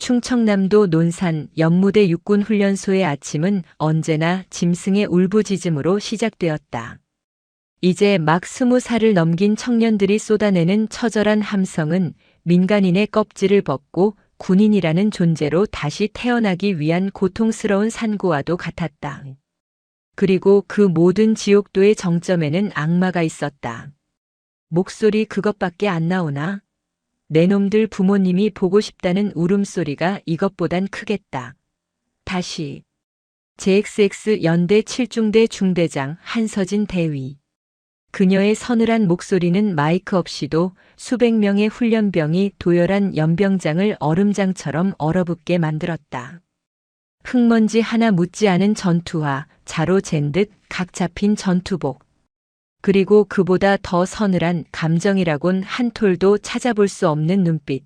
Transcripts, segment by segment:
충청남도 논산 연무대 육군훈련소의 아침은 언제나 짐승의 울부짖음으로 시작되었다. 이제 막 20살을 넘긴 청년들이 쏟아내는 처절한 함성은 민간인의 껍질을 벗고 군인이라는 존재로 다시 태어나기 위한 고통스러운 산구와도 같았다. 그리고 그 모든 지옥도의 정점에는 악마가 있었다. 목소리 그것밖에 안 나오나? 내 놈들 부모님이 보고 싶다는 울음소리가 이것보단 크겠다. 다시. JXX 연대 7중대 중대장 한서진 대위. 그녀의 서늘한 목소리는 마이크 없이도 수백 명의 훈련병이 도열한 연병장을 얼음장처럼 얼어붙게 만들었다. 흙먼지 하나 묻지 않은 전투화, 자로 잰 듯 각 잡힌 전투복. 그리고 그보다 더 서늘한 감정이라곤 한 톨도 찾아볼 수 없는 눈빛.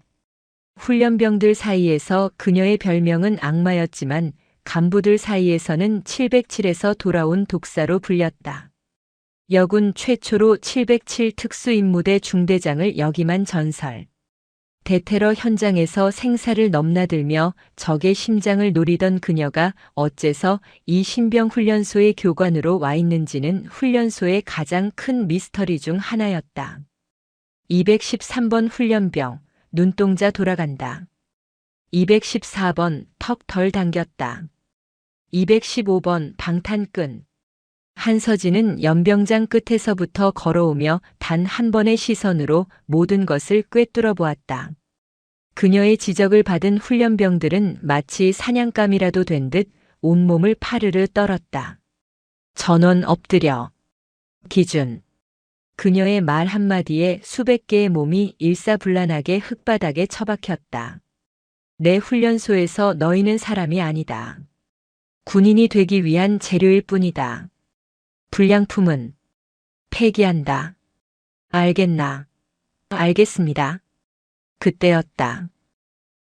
훈련병들 사이에서 그녀의 별명은 악마였지만 간부들 사이에서는 707에서 돌아온 독사로 불렸다. 여군 최초로 707 특수임무대 중대장을 역임한 전설. 대테러 현장에서 생사를 넘나들며 적의 심장을 노리던 그녀가 어째서 이 신병훈련소의 교관으로 와 있는지는 훈련소의 가장 큰 미스터리 중 하나였다. 213번 훈련병, 눈동자 돌아간다. 214번 턱 덜 당겼다. 215번 방탄끈. 한서진은 연병장 끝에서부터 걸어오며 단 한 번의 시선으로 모든 것을 꿰뚫어 보았다. 그녀의 지적을 받은 훈련병들은 마치 사냥감이라도 된 듯 온몸을 파르르 떨었다. 전원 엎드려. 기준. 그녀의 말 한마디에 수백 개의 몸이 일사불란하게 흙바닥에 처박혔다. 내 훈련소에서 너희는 사람이 아니다. 군인이 되기 위한 재료일 뿐이다. 불량품은 폐기한다. 알겠나? 알겠습니다. 그때였다.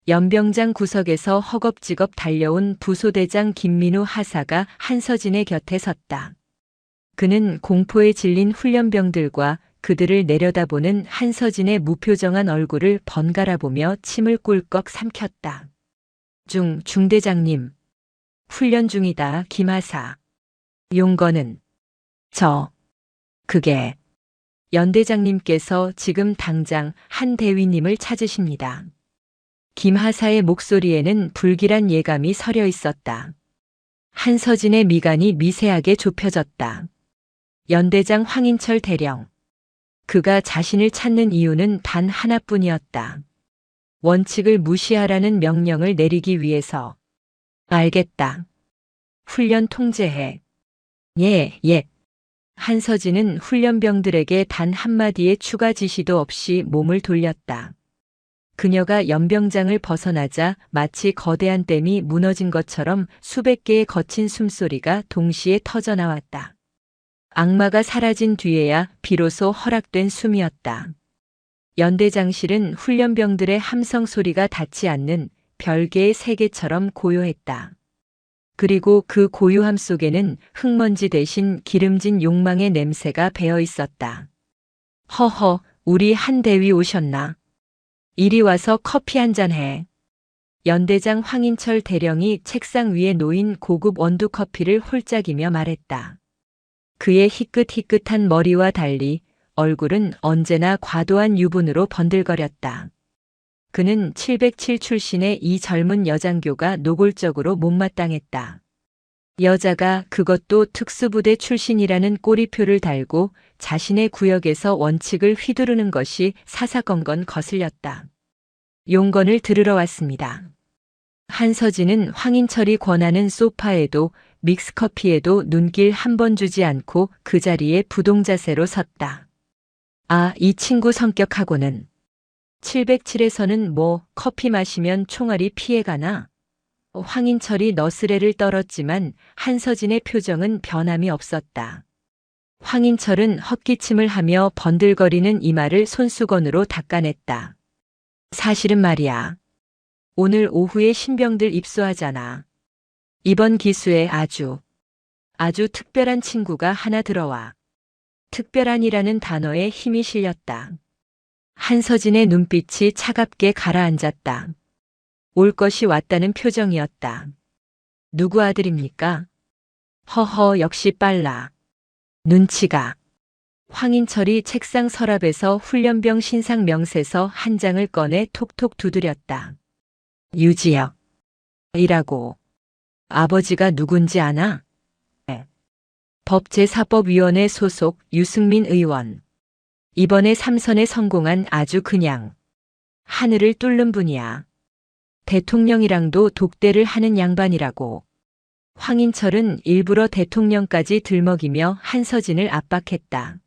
연병장 구석에서 허겁지겁 달려온 부소대장 김민우 하사가 한서진의 곁에 섰다. 그는 공포에 질린 훈련병들과 그들을 내려다보는 한서진의 무표정한 얼굴을 번갈아 보며 침을 꿀꺽 삼켰다. 중대장님. 훈련 중이다, 김하사. 용건은? 그게. 연대장님께서 지금 당장 한 대위님을 찾으십니다. 김하사의 목소리에는 불길한 예감이 서려 있었다. 한서진의 미간이 미세하게 좁혀졌다. 연대장 황인철 대령. 그가 자신을 찾는 이유는 단 하나뿐이었다. 원칙을 무시하라는 명령을 내리기 위해서. 알겠다. 훈련 통제해. 예. 한서진은 훈련병들에게 단 한마디의 추가 지시도 없이 몸을 돌렸다. 그녀가 연병장을 벗어나자 마치 거대한 댐이 무너진 것처럼 수백 개의 거친 숨소리가 동시에 터져나왔다. 악마가 사라진 뒤에야 비로소 허락된 숨이었다. 연대장실은 훈련병들의 함성 소리가 닿지 않는 별개의 세계처럼 고요했다. 그리고 그 고요함 속에는 흙먼지 대신 기름진 욕망의 냄새가 배어 있었다. 허허, 우리 한 대위 오셨나? 이리 와서 커피 한잔 해. 연대장 황인철 대령이 책상 위에 놓인 고급 원두 커피를 홀짝이며 말했다. 그의 희끗희끗한 머리와 달리 얼굴은 언제나 과도한 유분으로 번들거렸다. 그는 707 출신의 이 젊은 여장교가 노골적으로 못마땅했다. 여자가 그것도 특수부대 출신이라는 꼬리표를 달고 자신의 구역에서 원칙을 휘두르는 것이 사사건건 거슬렸다. 용건을 들으러 왔습니다. 한서진은 황인철이 권하는 소파에도 믹스커피에도 눈길 한 번 주지 않고 그 자리에 부동자세로 섰다. 아, 이 친구 성격하고는. 707에서는 커피 마시면 총알이 피해가나? 황인철이 너스레를 떨었지만 한서진의 표정은 변함이 없었다. 황인철은 헛기침을 하며 번들거리는 이마를 손수건으로 닦아냈다. 사실은 말이야. 오늘 오후에 신병들 입소하잖아. 이번 기수에 아주 특별한 친구가 하나 들어와. 특별한이라는 단어에 힘이 실렸다. 한서진의 눈빛이 차갑게 가라앉았다. 올 것이 왔다는 표정이었다. 누구 아들입니까? 허허, 역시 빨라. 눈치가. 황인철이 책상 서랍에서 훈련병 신상 명세서 한 장을 꺼내 톡톡 두드렸다. 유지혁. 이라고. 아버지가 누군지 아나? 네. 법제사법위원회 소속 유승민 의원. 이번에 3선에 성공한 아주 그냥 하늘을 뚫는 분이야. 대통령이랑도 독대를 하는 양반이라고. 황인철은 일부러 대통령까지 들먹이며 한서진을 압박했다.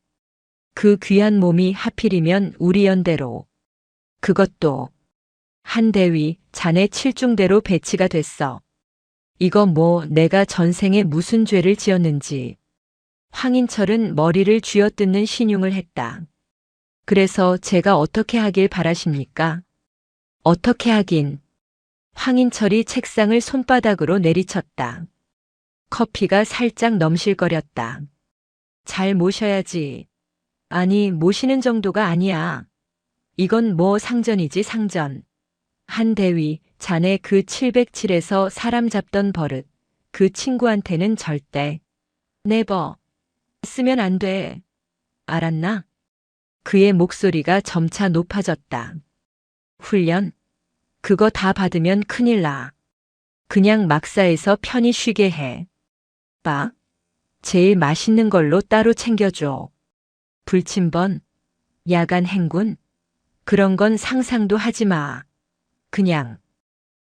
그 귀한 몸이 하필이면 우리 연대로. 그것도 한대위 자네 칠중대로 배치가 됐어. 이거 뭐 내가 전생에 무슨 죄를 지었는지. 황인철은 머리를 쥐어뜯는 신용을 했다. 그래서 제가 어떻게 하길 바라십니까? 어떻게 하긴. 황인철이 책상을 손바닥으로 내리쳤다. 커피가 살짝 넘실거렸다. 잘 모셔야지. 아니, 모시는 정도가 아니야. 이건 뭐 상전이지, 상전. 한대위, 자네 그 707에서 사람 잡던 버릇. 그 친구한테는 절대. 네버. 쓰면 안 돼. 알았나? 그의 목소리가 점차 높아졌다. 훈련? 그거 다 받으면 큰일 나. 그냥 막사에서 편히 쉬게 해. 빠? 제일 맛있는 걸로 따로 챙겨줘. 불침번? 야간 행군? 그런 건 상상도 하지 마.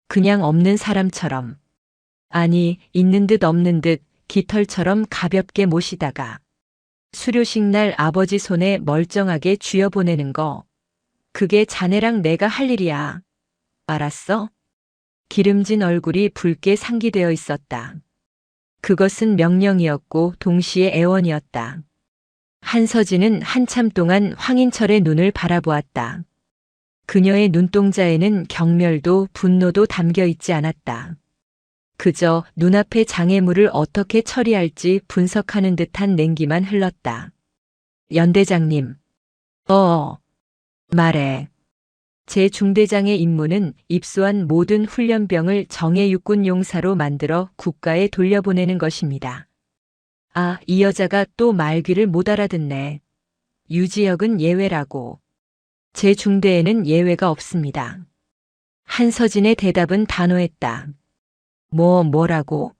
그냥 없는 사람처럼. 아니, 있는 듯 없는 듯 깃털처럼 가볍게 모시다가 수료식 날 아버지 손에 멀쩡하게 쥐어보내는 거. 그게 자네랑 내가 할 일이야. 알았어? 기름진 얼굴이 붉게 상기되어 있었다. 그것은 명령이었고 동시에 애원이었다. 한서진은 한참 동안 황인철의 눈을 바라보았다. 그녀의 눈동자에는 경멸도 분노도 담겨 있지 않았다. 그저 눈앞의 장애물을 어떻게 처리할지 분석하는 듯한 냉기만 흘렀다. 연대장님. 말해. 제 중대장의 임무는 입소한 모든 훈련병을 정예 육군 용사로 만들어 국가에 돌려보내는 것입니다. 아, 이 여자가 또 말귀를 못 알아듣네. 유지혁은 예외라고. 제 중대에는 예외가 없습니다. 한서진의 대답은 단호했다. 뭐라고?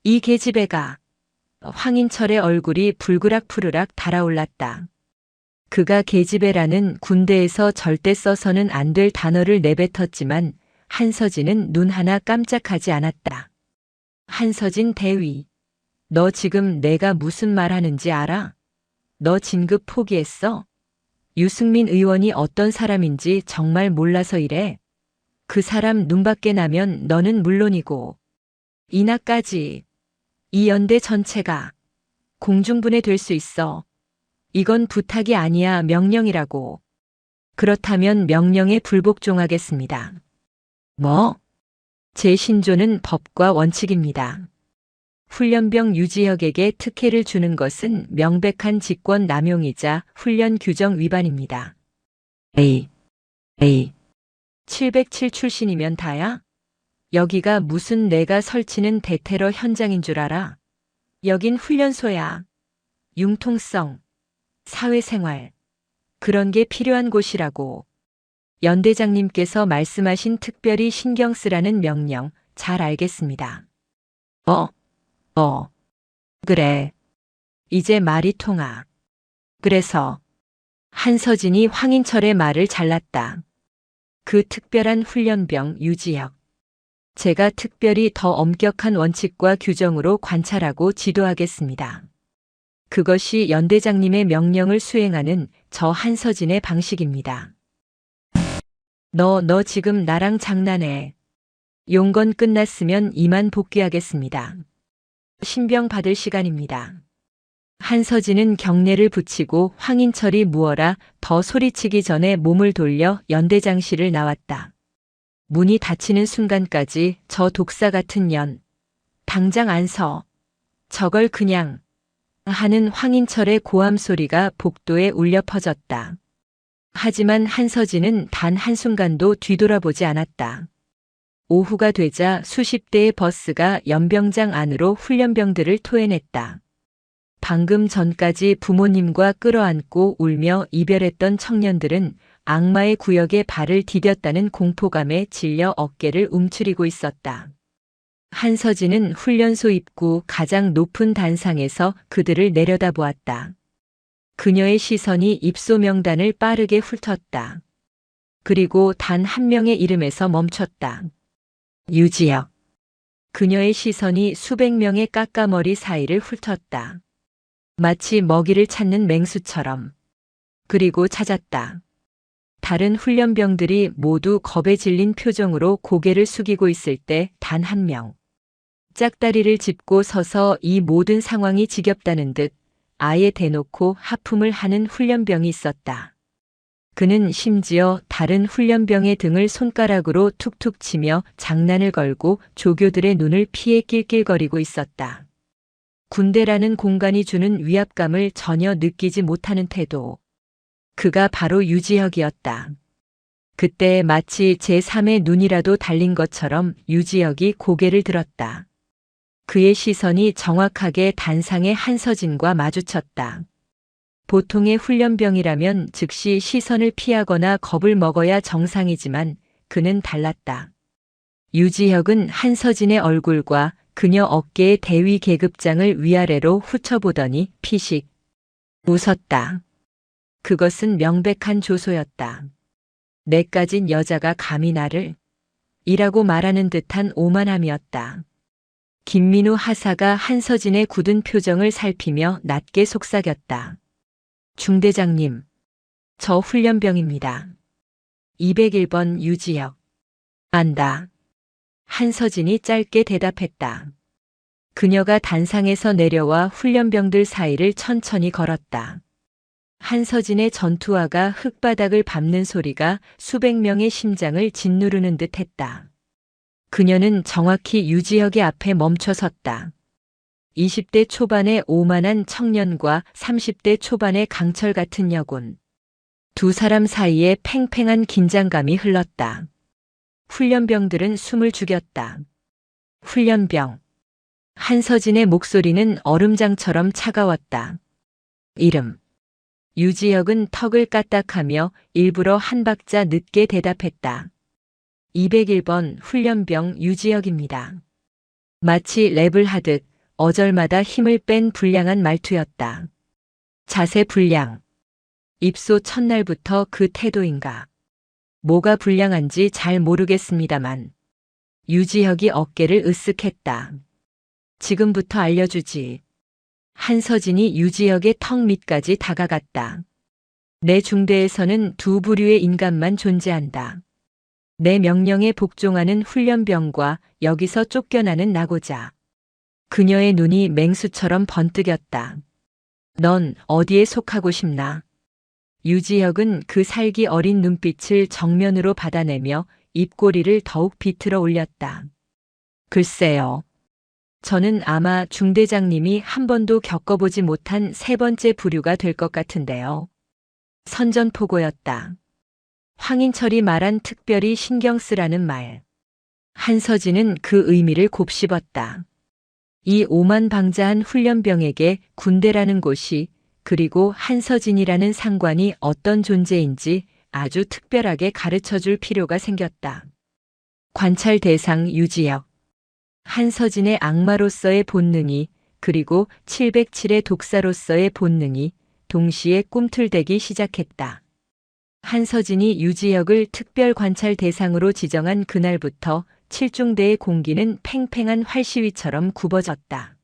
이 계집애가. 황인철의 얼굴이 불그락푸르락 달아올랐다. 그가 계집애라는 군대에서 절대 써서는 안 될 단어를 내뱉었지만 한서진은 눈 하나 깜짝하지 않았다. 한서진 대위. 너 지금 내가 무슨 말 하는지 알아? 너 진급 포기했어? 유승민 의원이 어떤 사람인지 정말 몰라서 이래. 그 사람 눈밖에 나면 너는 물론이고 이나까지 이 연대 전체가 공중분해될 수 있어. 이건 부탁이 아니야, 명령이라고. 그렇다면 명령에 불복종하겠습니다. 뭐? 제 신조는 법과 원칙입니다. 훈련병 유지혁에게 특혜를 주는 것은 명백한 직권 남용이자 훈련 규정 위반입니다. 707 출신이면 다야? 여기가 무슨 내가 설치는 대테러 현장인 줄 알아? 여긴 훈련소야. 융통성, 사회생활, 그런 게 필요한 곳이라고. 연대장님께서 말씀하신 특별히 신경 쓰라는 명령 잘 알겠습니다. 그래. 이제 말이 통하. 그래서 한서진이 황인철의 말을 잘랐다. 그 특별한 훈련병 유지혁. 제가 특별히 더 엄격한 원칙과 규정으로 관찰하고 지도하겠습니다. 그것이 연대장님의 명령을 수행하는 저 한서진의 방식입니다. 너 지금 나랑 장난해. 용건 끝났으면 이만 복귀하겠습니다. 신병 받을 시간입니다. 한서진은 경례를 붙이고 황인철이 무어라 더 소리치기 전에 몸을 돌려 연대장실을 나왔다. 문이 닫히는 순간까지 저 독사 같은 년. 당장 안 서. 저걸 그냥. 하는 황인철의 고함 소리가 복도에 울려 퍼졌다. 하지만 한서진은 단 한순간도 뒤돌아보지 않았다. 오후가 되자 수십 대의 버스가 연병장 안으로 훈련병들을 토해냈다. 방금 전까지 부모님과 끌어안고 울며 이별했던 청년들은 악마의 구역에 발을 디뎠다는 공포감에 질려 어깨를 움츠리고 있었다. 한서진은 훈련소 입구 가장 높은 단상에서 그들을 내려다보았다. 그녀의 시선이 입소 명단을 빠르게 훑었다. 그리고 단 한 명의 이름에서 멈췄다. 유지혁. 그녀의 시선이 수백 명의 까까머리 사이를 훑었다. 마치 먹이를 찾는 맹수처럼. 그리고 찾았다. 다른 훈련병들이 모두 겁에 질린 표정으로 고개를 숙이고 있을 때 단 한 명. 짝다리를 짚고 서서 이 모든 상황이 지겹다는 듯 아예 대놓고 하품을 하는 훈련병이 있었다. 그는 심지어 다른 훈련병의 등을 손가락으로 툭툭 치며 장난을 걸고 조교들의 눈을 피해 낄낄거리고 있었다. 군대라는 공간이 주는 위압감을 전혀 느끼지 못하는 태도. 그가 바로 유지혁이었다. 그때 마치 제3의 눈이라도 달린 것처럼 유지혁이 고개를 들었다. 그의 시선이 정확하게 단상의 한서진과 마주쳤다. 보통의 훈련병이라면 즉시 시선을 피하거나 겁을 먹어야 정상이지만 그는 달랐다. 유지혁은 한서진의 얼굴과 그녀 어깨의 대위 계급장을 위아래로 훑어보더니 피식 웃었다. 그것은 명백한 조소였다. 내까진 여자가 감히 나를 이라고 말하는 듯한 오만함이었다. 김민우 하사가 한서진의 굳은 표정을 살피며 낮게 속삭였다. 중대장님, 저 훈련병입니다. 201번 유지혁. 안다. 한서진이 짧게 대답했다. 그녀가 단상에서 내려와 훈련병들 사이를 천천히 걸었다. 한서진의 전투화가 흙바닥을 밟는 소리가 수백 명의 심장을 짓누르는 듯 했다. 그녀는 정확히 유지혁의 앞에 멈춰 섰다. 20대 초반의 오만한 청년과 30대 초반의 강철 같은 여군. 두 사람 사이에 팽팽한 긴장감이 흘렀다. 훈련병들은 숨을 죽였다. 훈련병. 한서진의 목소리는 얼음장처럼 차가웠다. 이름. 유지혁은 턱을 까딱하며 일부러 한 박자 늦게 대답했다. 201번 훈련병 유지혁입니다. 마치 랩을 하듯 어절마다 힘을 뺀 불량한 말투였다. 자세 불량. 입소 첫날부터 그 태도인가. 뭐가 불량한지 잘 모르겠습니다만. 유지혁이 어깨를 으쓱했다. 지금부터 알려주지. 한서진이 유지혁의 턱 밑까지 다가갔다. 내 중대에서는 두 부류의 인간만 존재한다. 내 명령에 복종하는 훈련병과 여기서 쫓겨나는 나고자. 그녀의 눈이 맹수처럼 번뜩였다. 넌 어디에 속하고 싶나? 유지혁은 그 살기 어린 눈빛을 정면으로 받아내며 입꼬리를 더욱 비틀어 올렸다. 글쎄요. 저는 아마 중대장님이 한 번도 겪어보지 못한 세 번째 부류가 될 것 같은데요. 선전포고였다. 황인철이 말한 특별히 신경 쓰라는 말. 한서진은 그 의미를 곱씹었다. 이 오만방자한 훈련병에게 군대라는 곳이 그리고 한서진이라는 상관이 어떤 존재인지 아주 특별하게 가르쳐줄 필요가 생겼다. 관찰 대상 유지혁. 한서진의 악마로서의 본능이 그리고 707의 독사로서의 본능이 동시에 꿈틀대기 시작했다. 한서진이 유지혁을 특별 관찰 대상으로 지정한 그날부터 칠중대의 공기는 팽팽한 활시위처럼 굽어졌다.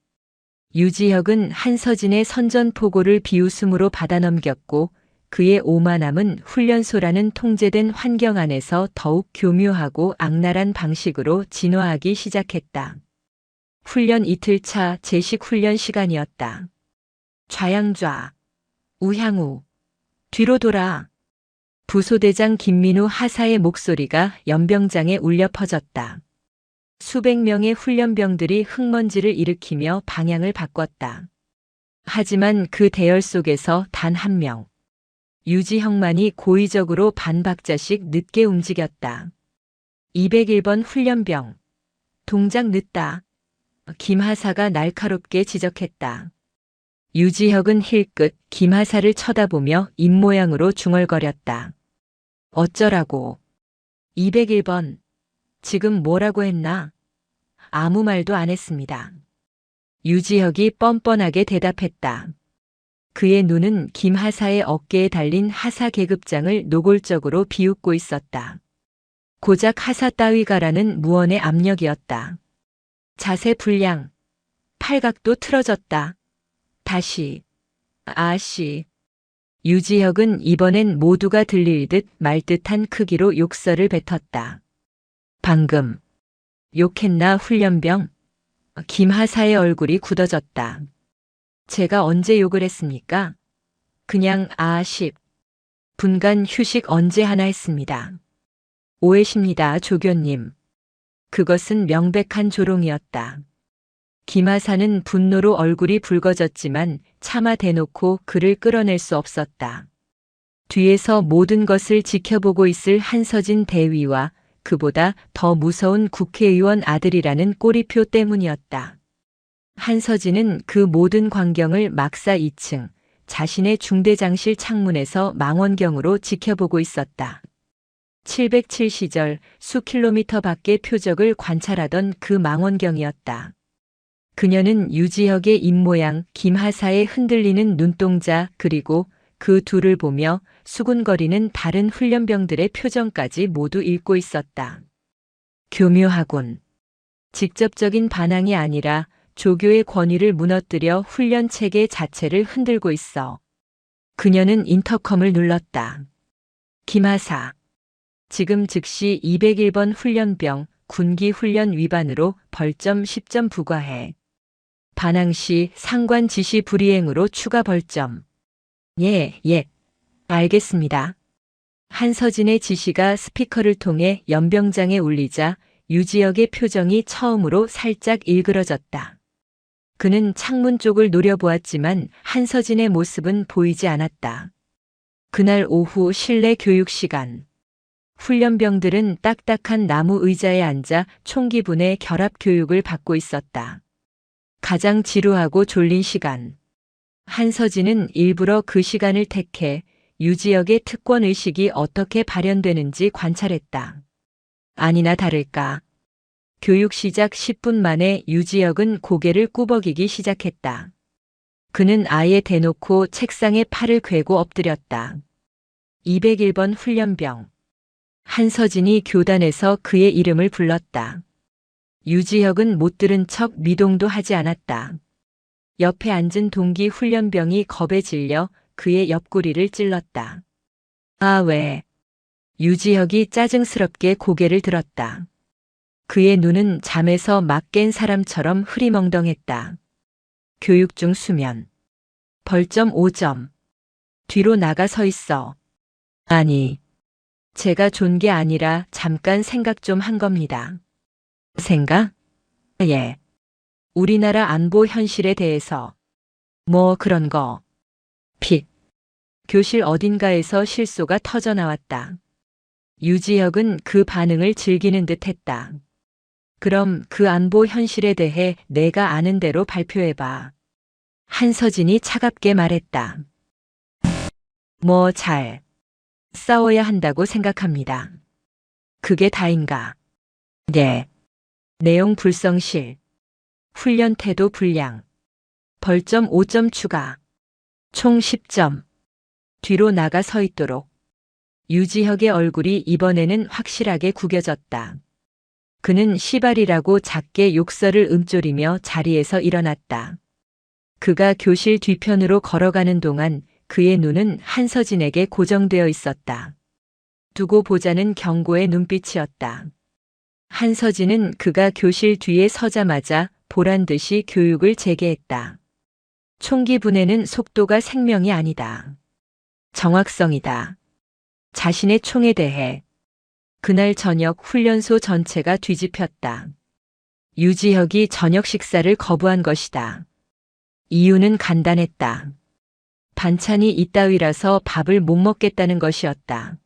유지혁은 한서진의 선전포고를 비웃음으로 받아넘겼고 그의 오만함은 훈련소라는 통제된 환경 안에서 더욱 교묘하고 악랄한 방식으로 진화하기 시작했다. 훈련 이틀차 제식 훈련 시간이었다. 좌양좌, 우향우, 뒤로 돌아. 부소대장 김민우 하사의 목소리가 연병장에 울려 퍼졌다. 수백 명의 훈련병들이 흙먼지를 일으키며 방향을 바꿨다. 하지만 그 대열 속에서 단 한 명. 유지혁만이 고의적으로 반 박자씩 늦게 움직였다. 201번 훈련병. 동작 늦다. 김하사가 날카롭게 지적했다. 유지혁은 힐끗 김하사를 쳐다보며 입모양으로 중얼거렸다. 어쩌라고. 201번. 지금 뭐라고 했나? 아무 말도 안 했습니다. 유지혁이 뻔뻔하게 대답했다. 그의 눈은 김하사의 어깨에 달린 하사 계급장을 노골적으로 비웃고 있었다. 고작 하사 따위가라는 무언의 압력이었다. 자세 불량. 팔각도 틀어졌다. 다시. 아씨. 유지혁은 이번엔 모두가 들릴 듯 말 듯한 크기로 욕설을 뱉었다. 방금. 욕했나 훈련병? 김하사의 얼굴이 굳어졌다. 제가 언제 욕을 했습니까? 그냥 아쉽. 분간 휴식 언제 하나 했습니다. 오해십니다, 조교님. 그것은 명백한 조롱이었다. 김하사는 분노로 얼굴이 붉어졌지만 차마 대놓고 그를 끌어낼 수 없었다. 뒤에서 모든 것을 지켜보고 있을 한서진 대위와 그보다 더 무서운 국회의원 아들이라는 꼬리표 때문이었다. 한서진은 그 모든 광경을 막사 2층 자신의 중대장실 창문에서 망원경으로 지켜보고 있었다. 707시절 수킬로미터 밖의 표적을 관찰하던 그 망원경이었다. 그녀는 유지혁의 입모양, 김하사의 흔들리는 눈동자 그리고 그 둘을 보며 수군거리는 다른 훈련병들의 표정까지 모두 읽고 있었다. 교묘하군. 직접적인 반항이 아니라 조교의 권위를 무너뜨려 훈련 체계 자체를 흔들고 있어. 그녀는 인터컴을 눌렀다. 김하사. 지금 즉시 201번 훈련병 군기 훈련 위반으로 벌점 10점 부과해. 반항 시 상관 지시 불이행으로 추가 벌점. 예. 알겠습니다. 한서진의 지시가 스피커를 통해 연병장에 울리자 유지혁의 표정이 처음으로 살짝 일그러졌다. 그는 창문 쪽을 노려보았지만 한서진의 모습은 보이지 않았다. 그날 오후 실내 교육 시간. 훈련병들은 딱딱한 나무 의자에 앉아 총기분의 결합 교육을 받고 있었다. 가장 지루하고 졸린 시간. 한서진은 일부러 그 시간을 택해 유지혁의 특권의식이 어떻게 발현되는지 관찰했다. 아니나 다를까. 교육 시작 10분 만에 유지혁은 고개를 꾸벅이기 시작했다. 그는 아예 대놓고 책상에 팔을 괴고 엎드렸다. 201번 훈련병. 한서진이 교단에서 그의 이름을 불렀다. 유지혁은 못 들은 척 미동도 하지 않았다. 옆에 앉은 동기 훈련병이 겁에 질려 그의 옆구리를 찔렀다. 아 왜? 유지혁이 짜증스럽게 고개를 들었다. 그의 눈은 잠에서 막 깬 사람처럼 흐리멍덩했다. 교육 중 수면. 벌점 5점. 뒤로 나가 서 있어. 아니. 제가 존 게 아니라 잠깐 생각 좀 한 겁니다. 생각? 예. 우리나라 안보 현실에 대해서. 뭐 그런 거. 픽. 교실 어딘가에서 실소가 터져 나왔다. 유지혁은 그 반응을 즐기는 듯 했다. 그럼 그 안보 현실에 대해 내가 아는 대로 발표해봐. 한서진이 차갑게 말했다. 뭐 잘. 싸워야 한다고 생각합니다. 그게 다인가? 네. 내용 불성실. 훈련 태도 불량. 벌점 5점 추가. 총 10점. 뒤로 나가 서 있도록. 유지혁의 얼굴이 이번에는 확실하게 구겨졌다. 그는 시발이라고 작게 욕설을 음조리며 자리에서 일어났다. 그가 교실 뒤편으로 걸어가는 동안 그의 눈은 한서진에게 고정되어 있었다. 두고 보자는 경고의 눈빛이었다. 한서진은 그가 교실 뒤에 서자마자 보란 듯이 교육을 재개했다. 총기 분해는 속도가 생명이 아니다. 정확성이다. 자신의 총에 대해. 그날 저녁 훈련소 전체가 뒤집혔다. 유지혁이 저녁 식사를 거부한 것이다. 이유는 간단했다. 반찬이 이따위라서 밥을 못 먹겠다는 것이었다.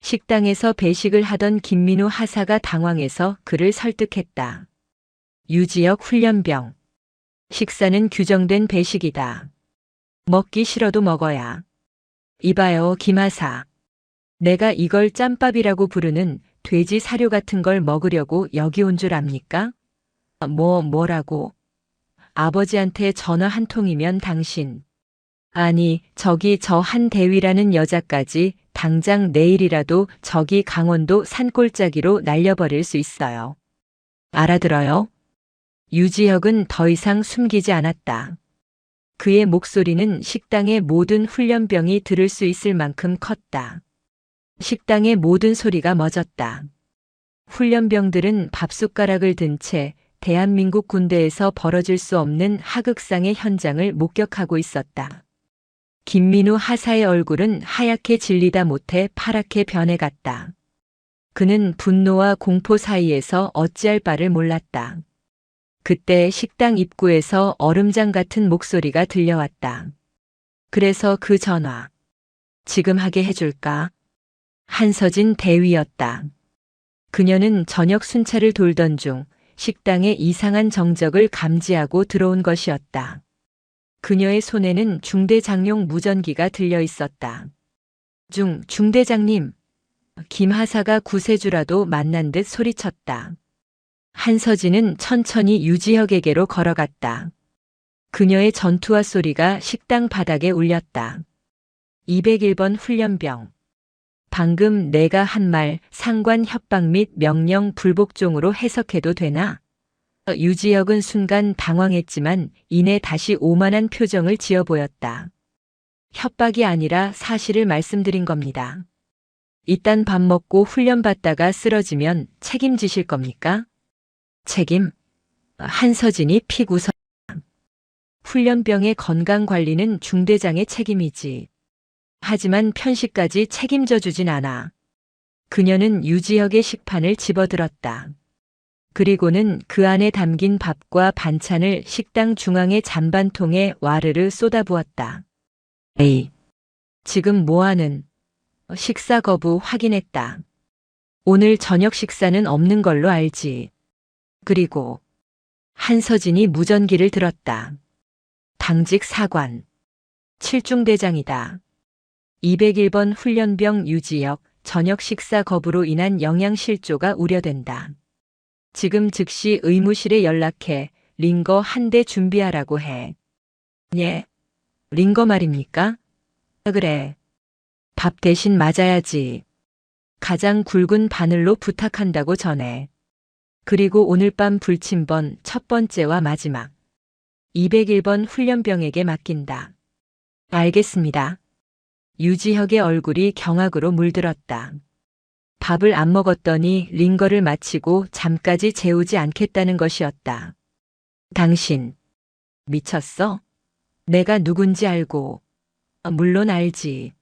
식당에서 배식을 하던 김민우 하사가 당황해서 그를 설득했다. 유지혁 훈련병. 식사는 규정된 배식이다. 먹기 싫어도 먹어야. 이봐요, 김하사. 내가 이걸 짬밥이라고 부르는 돼지 사료 같은 걸 먹으려고 여기 온 줄 압니까? 뭐라고? 아버지한테 전화 한 통이면 당신. 아니, 저기 저 한대위라는 여자까지 당장 내일이라도 저기 강원도 산골짜기로 날려버릴 수 있어요. 알아들어요? 유지혁은 더 이상 숨기지 않았다. 그의 목소리는 식당의 모든 훈련병이 들을 수 있을 만큼 컸다. 식당의 모든 소리가 멎었다. 훈련병들은 밥숟가락을 든 채 대한민국 군대에서 벌어질 수 없는 하극상의 현장을 목격하고 있었다. 김민우 하사의 얼굴은 하얗게 질리다 못해 파랗게 변해갔다. 그는 분노와 공포 사이에서 어찌할 바를 몰랐다. 그때 식당 입구에서 얼음장 같은 목소리가 들려왔다. 그래서 그 전화. 지금 하게 해줄까? 한서진 대위였다. 그녀는 저녁 순찰을 돌던 중 식당의 이상한 정적을 감지하고 들어온 것이었다. 그녀의 손에는 중대장용 무전기가 들려 있었다. 중대장님. 김하사가 구세주라도 만난 듯 소리쳤다. 한서진은 천천히 유지혁에게로 걸어갔다. 그녀의 전투화 소리가 식당 바닥에 울렸다. 201번 훈련병. 방금 내가 한 말 상관 협박 및 명령 불복종으로 해석해도 되나? 유지혁은 순간 당황했지만 이내 다시 오만한 표정을 지어 보였다. 협박이 아니라 사실을 말씀드린 겁니다. 이딴 밥 먹고 훈련받다가 쓰러지면 책임지실 겁니까? 책임? 한서진이 픽 웃었다. 훈련병의 건강관리는 중대장의 책임이지. 하지만 편식까지 책임져 주진 않아. 그녀는 유지혁의 식판을 집어들었다. 그리고는 그 안에 담긴 밥과 반찬을 식당 중앙의 잔반통에 와르르 쏟아부었다. 에이, 지금 뭐하는? 식사 거부 확인했다. 오늘 저녁 식사는 없는 걸로 알지. 그리고 한서진이 무전기를 들었다. 당직 사관. 7중대장이다. 201번 훈련병 유지혁 저녁 식사 거부로 인한 영양실조가 우려된다. 지금 즉시 의무실에 연락해 링거 한 대 준비하라고 해. 예? 링거 말입니까? 그래. 밥 대신 맞아야지. 가장 굵은 바늘로 부탁한다고 전해. 그리고 오늘 밤 불침번 첫 번째와 마지막. 201번 훈련병에게 맡긴다. 알겠습니다. 유지혁의 얼굴이 경악으로 물들었다. 밥을 안 먹었더니 링거를 마치고 잠까지 재우지 않겠다는 것이었다. 당신, 미쳤어? 내가 누군지 알고. 물론 알지.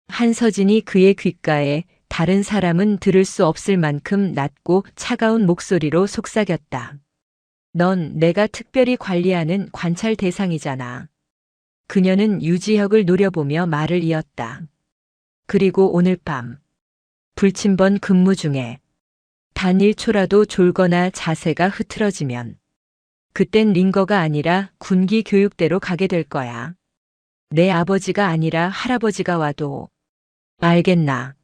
한서진이 그의 귓가에 다른 사람은 들을 수 없을 만큼 낮고 차가운 목소리로 속삭였다. 넌 내가 특별히 관리하는 관찰 대상이잖아. 그녀는 유지혁을 노려보며 말을 이었다. 그리고 오늘 밤 불침번 근무 중에 단 1초라도 졸거나 자세가 흐트러지면 그땐 링거가 아니라 군기 교육대로 가게 될 거야. 내 아버지가 아니라 할아버지가 와도. 알겠나?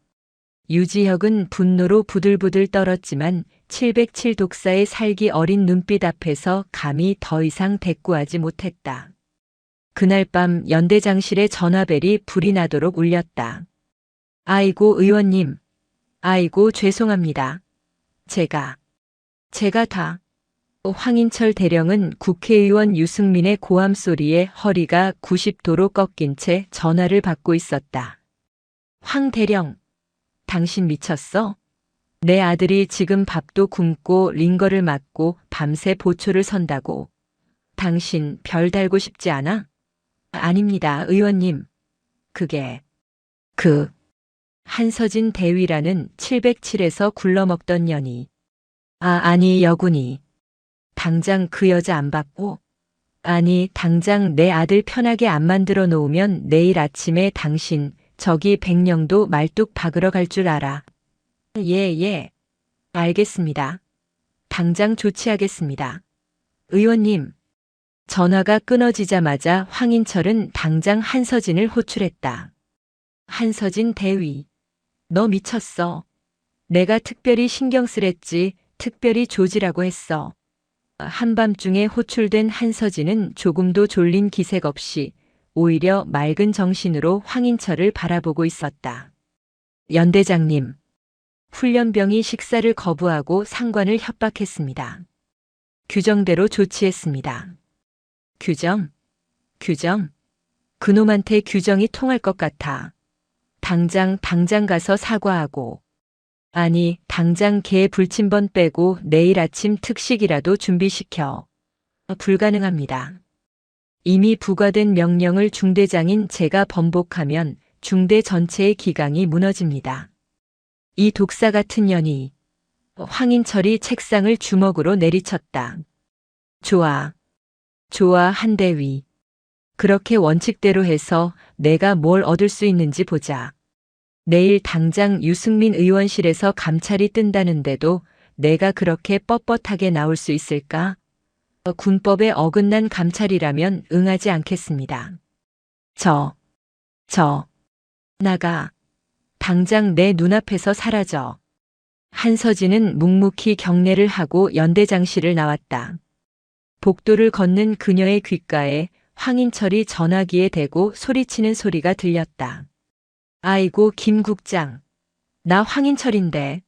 유지혁은 분노로 부들부들 떨었지만 707 독사의 살기 어린 눈빛 앞에서 감히 더 이상 대꾸하지 못했다. 그날 밤 연대장실의 전화벨이 불이 나도록 울렸다. 아이고 의원님. 아이고 죄송합니다. 제가 다. 황인철 대령은 국회의원 유승민의 고함 소리에 허리가 90도로 꺾인 채 전화를 받고 있었다. 황 대령, 당신 미쳤어? 내 아들이 지금 밥도 굶고 링거를 맞고 밤새 보초를 선다고. 당신 별 달고 싶지 않아? 아닙니다, 의원님. 한서진 대위라는 707에서 굴러먹던 년이. 아니 여군이. 당장 그 여자 안 받고? 아니, 당장 내 아들 편하게 안 만들어 놓으면 내일 아침에 당신 저기 백령도 말뚝 박으러 갈 줄 알아. 예. 알겠습니다. 당장 조치하겠습니다. 의원님. 전화가 끊어지자마자 황인철은 당장 한서진을 호출했다. 한서진 대위. 너 미쳤어. 내가 특별히 신경 쓰랬지, 특별히 조지라고 했어. 한밤중에 호출된 한서진은 조금도 졸린 기색 없이 오히려 맑은 정신으로 황인철을 바라보고 있었다. 연대장님. 훈련병이 식사를 거부하고 상관을 협박했습니다. 규정대로 조치했습니다. 규정? 그놈한테 규정이 통할 것 같아. 당장 가서 사과하고. 아니, 당장 걔 불침번 빼고 내일 아침 특식이라도 준비시켜. 불가능합니다. 이미 부과된 명령을 중대장인 제가 번복하면 중대 전체의 기강이 무너집니다. 이 독사 같은 년이. 황인철이 책상을 주먹으로 내리쳤다. 좋아, 한대위. 그렇게 원칙대로 해서 내가 뭘 얻을 수 있는지 보자. 내일 당장 유승민 의원실에서 감찰이 뜬다는데도 내가 그렇게 뻣뻣하게 나올 수 있을까? 군법에 어긋난 감찰이라면 응하지 않겠습니다. 나가. 당장 내 눈앞에서 사라져. 한서진은 묵묵히 경례를 하고 연대장실을 나왔다. 복도를 걷는 그녀의 귓가에 황인철이 전화기에 대고 소리치는 소리가 들렸다. 아이고, 김 국장. 나 황인철인데.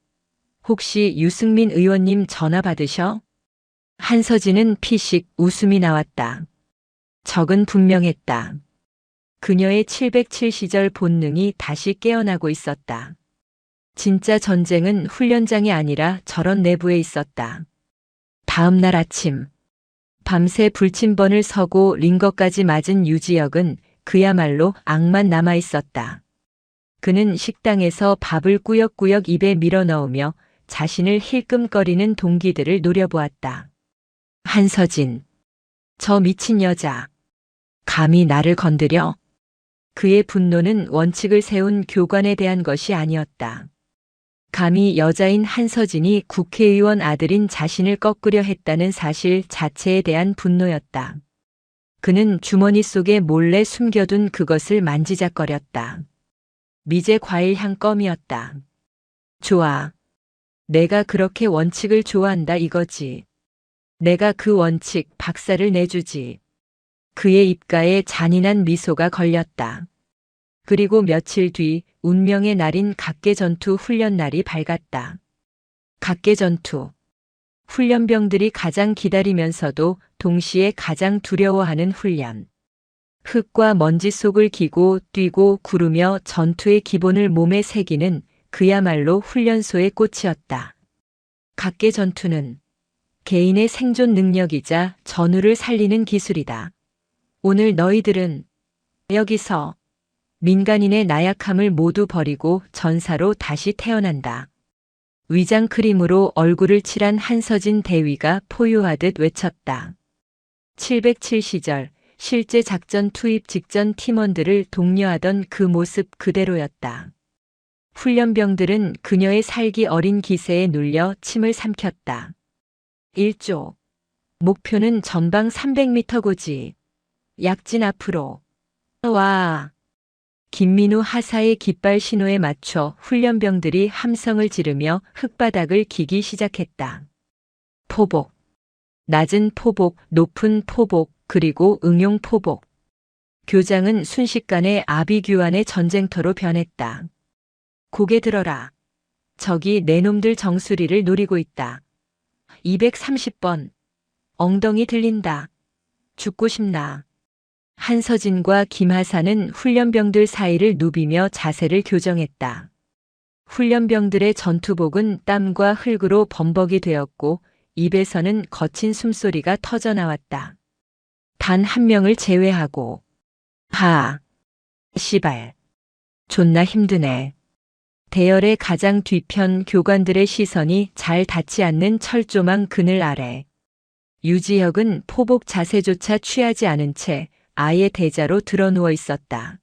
혹시 유승민 의원님 전화 받으셔? 한서진은 피식 웃음이 나왔다. 적은 분명했다. 그녀의 707시절 본능이 다시 깨어나고 있었다. 진짜 전쟁은 훈련장이 아니라 저런 내부에 있었다. 다음 날 아침. 밤새 불침번을 서고 링거까지 맞은 유지혁은 그야말로 악만 남아 있었다. 그는 식당에서 밥을 꾸역꾸역 입에 밀어넣으며 자신을 힐끔거리는 동기들을 노려보았다. 한서진. 저 미친 여자. 감히 나를 건드려? 그의 분노는 원칙을 세운 교관에 대한 것이 아니었다. 감히 여자인 한서진이 국회의원 아들인 자신을 꺾으려 했다는 사실 자체에 대한 분노였다. 그는 주머니 속에 몰래 숨겨둔 그것을 만지작거렸다. 미제 과일향 껌이었다. 좋아. 내가 그렇게 원칙을 좋아한다 이거지. 내가 그 원칙 박살을 내주지. 그의 입가에 잔인한 미소가 걸렸다. 그리고 며칠 뒤 운명의 날인 각계전투 훈련 날이 밝았다. 각계전투. 훈련병들이 가장 기다리면서도 동시에 가장 두려워하는 훈련. 흙과 먼지 속을 기고 뛰고 구르며 전투의 기본을 몸에 새기는 그야말로 훈련소의 꽃이었다. 각계전투는 개인의 생존 능력이자 전우를 살리는 기술이다. 오늘 너희들은 여기서 민간인의 나약함을 모두 버리고 전사로 다시 태어난다. 위장 크림으로 얼굴을 칠한 한서진 대위가 포효하듯 외쳤다. 707시절 실제 작전 투입 직전 팀원들을 독려하던 그 모습 그대로였다. 훈련병들은 그녀의 살기 어린 기세에 눌려 침을 삼켰다. 1조. 목표는 전방 300m 고지. 약진 앞으로. 와. 김민우 하사의 깃발 신호에 맞춰 훈련병들이 함성을 지르며 흙바닥을 기기 시작했다. 포복. 낮은 포복, 높은 포복, 그리고 응용 포복. 교장은 순식간에 아비규환의 전쟁터로 변했다. 고개 들어라. 저기 내 놈들 정수리를 노리고 있다. 230번. 엉덩이 들린다. 죽고 싶나. 한서진과 김하사는 훈련병들 사이를 누비며 자세를 교정했다. 훈련병들의 전투복은 땀과 흙으로 범벅이 되었고 입에서는 거친 숨소리가 터져나왔다. 단 한 명을 제외하고. 씨발. 존나 힘드네. 대열의 가장 뒤편 교관들의 시선이 잘 닿지 않는 철조망 그늘 아래. 유지혁은 포복 자세조차 취하지 않은 채 아예 대자로 드러누워 있었다.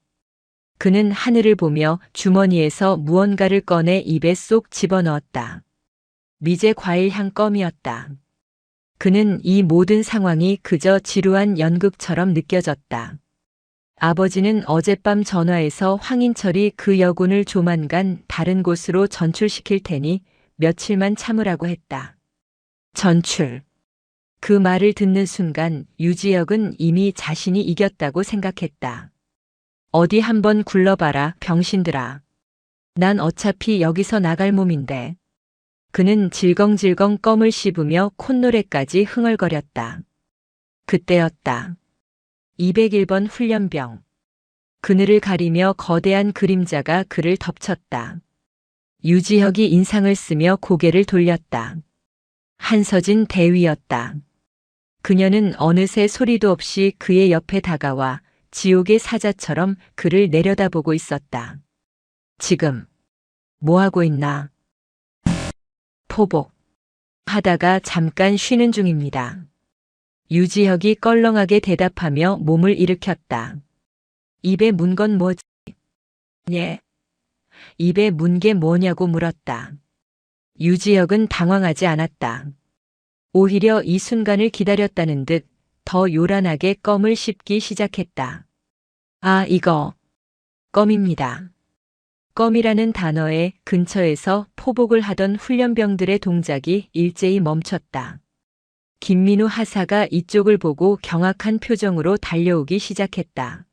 그는 하늘을 보며 주머니에서 무언가를 꺼내 입에 쏙 집어넣었다. 미제 과일 향 껌이었다. 그는 이 모든 상황이 그저 지루한 연극처럼 느껴졌다. 아버지는 어젯밤 전화해서 황인철이 그 여군을 조만간 다른 곳으로 전출시킬 테니 며칠만 참으라고 했다. 전출. 그 말을 듣는 순간 유지혁은 이미 자신이 이겼다고 생각했다. 어디 한번 굴러봐라, 병신들아. 난 어차피 여기서 나갈 몸인데. 그는 질겅질겅 껌을 씹으며 콧노래까지 흥얼거렸다. 그때였다. 201번 훈련병. 그늘을 가리며 거대한 그림자가 그를 덮쳤다. 유지혁이 인상을 쓰며 고개를 돌렸다. 한서진 대위였다. 그녀는 어느새 소리도 없이 그의 옆에 다가와 지옥의 사자처럼 그를 내려다보고 있었다. 지금 뭐하고 있나? 포복. 하다가 잠깐 쉬는 중입니다. 유지혁이 껄렁하게 대답하며 몸을 일으켰다. 입에 문 건 뭐지? 예. 입에 문 게 뭐냐고 물었다. 유지혁은 당황하지 않았다. 오히려 이 순간을 기다렸다는 듯 더 요란하게 껌을 씹기 시작했다. 아, 이거 껌입니다. 껌이라는 단어의 근처에서 포복을 하던 훈련병들의 동작이 일제히 멈췄다. 김민우 하사가 이쪽을 보고 경악한 표정으로 달려오기 시작했다.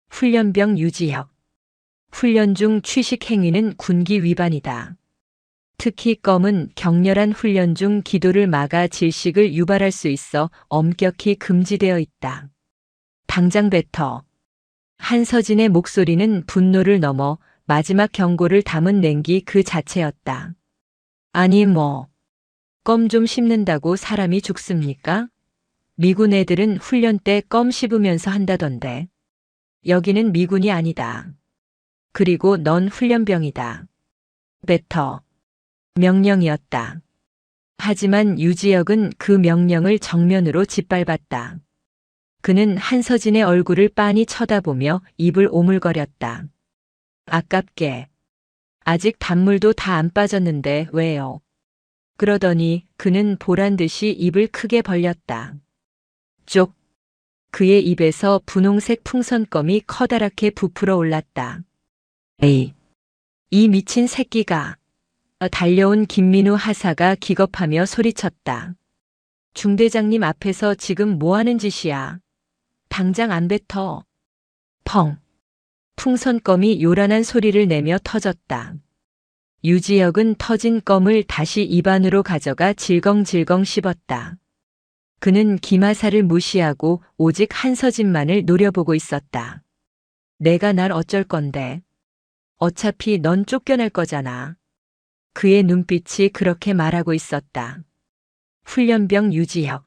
훈련병 유지혁. 훈련 중 취식 행위는 군기 위반이다. 특히 껌은 격렬한 훈련 중 기도를 막아 질식을 유발할 수 있어 엄격히 금지되어 있다. 당장 뱉어. 한서진의 목소리는 분노를 넘어 마지막 경고를 담은 냉기 그 자체였다. 아니 껌 좀 씹는다고 사람이 죽습니까? 미군 애들은 훈련 때 껌 씹으면서 한다던데. 여기는 미군이 아니다. 그리고 넌 훈련병이다. 뱉어. 명령이었다. 하지만 유지혁은 그 명령을 정면으로 짓밟았다. 그는 한서진의 얼굴을 빤히 쳐다보며 입을 오물거렸다. 아깝게. 아직 단물도 다 안 빠졌는데 왜요? 그러더니 그는 보란듯이 입을 크게 벌렸다. 쪽. 그의 입에서 분홍색 풍선껌이 커다랗게 부풀어 올랐다. 에이. 이 미친 새끼가. 달려온 김민우 하사가 기겁하며 소리쳤다. 중대장님 앞에서 지금 뭐하는 짓이야? 당장 안 뱉어. 펑. 풍선껌이 요란한 소리를 내며 터졌다. 유지혁은 터진 껌을 다시 입안으로 가져가 질겅질겅 씹었다. 그는 김하사를 무시하고 오직 한서진만을 노려보고 있었다. 내가 날 어쩔 건데. 어차피 넌 쫓겨날 거잖아. 그의 눈빛이 그렇게 말하고 있었다. 훈련병 유지혁.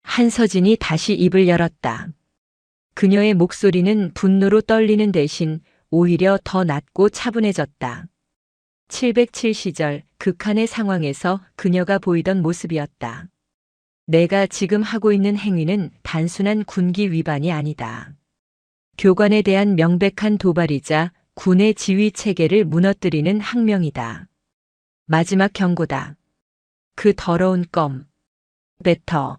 한서진이 다시 입을 열었다. 그녀의 목소리는 분노로 떨리는 대신 오히려 더 낮고 차분해졌다. 707시절 극한의 상황에서 그녀가 보이던 모습이었다. 내가 지금 하고 있는 행위는 단순한 군기 위반이 아니다. 교관에 대한 명백한 도발이자 군의 지휘 체계를 무너뜨리는 항명이다. 마지막 경고다. 그 더러운 껌. 뱉어.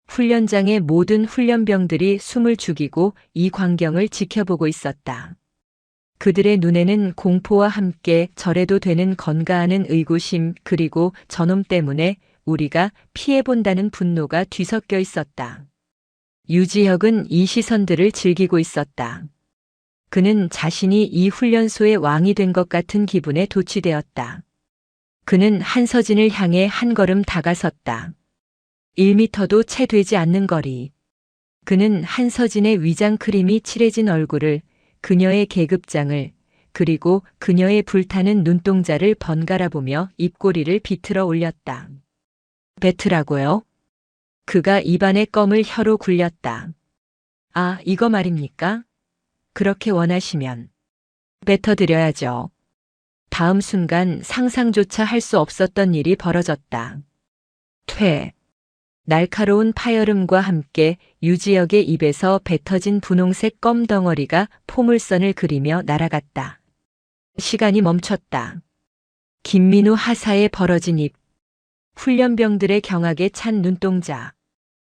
훈련장의 모든 훈련병들이 숨을 죽이고 이 광경을 지켜보고 있었다. 그들의 눈에는 공포와 함께 저래도 되는 건가하는 의구심 그리고 저놈 때문에 우리가 피해본다는 분노가 뒤섞여 있었다. 유지혁은 이 시선들을 즐기고 있었다. 그는 자신이 이 훈련소의 왕이 된 것 같은 기분에 도취되었다. 그는 한서진을 향해 한 걸음 다가섰다. 1미터도 채 되지 않는 거리. 그는 한서진의 위장 크림이 칠해진 얼굴을, 그녀의 계급장을, 그리고 그녀의 불타는 눈동자를 번갈아 보며 입꼬리를 비틀어 올렸다. 뱉으라고요? 그가 입안의 껌을 혀로 굴렸다. 아, 이거 말입니까? 그렇게 원하시면 뱉어드려야죠. 다음 순간 상상조차 할 수 없었던 일이 벌어졌다. 퇴. 날카로운 파열음과 함께 유지혁의 입에서 뱉어진 분홍색 껌 덩어리가 포물선을 그리며 날아갔다. 시간이 멈췄다. 김민우 하사의 벌어진 입, 훈련병들의 경악에 찬 눈동자,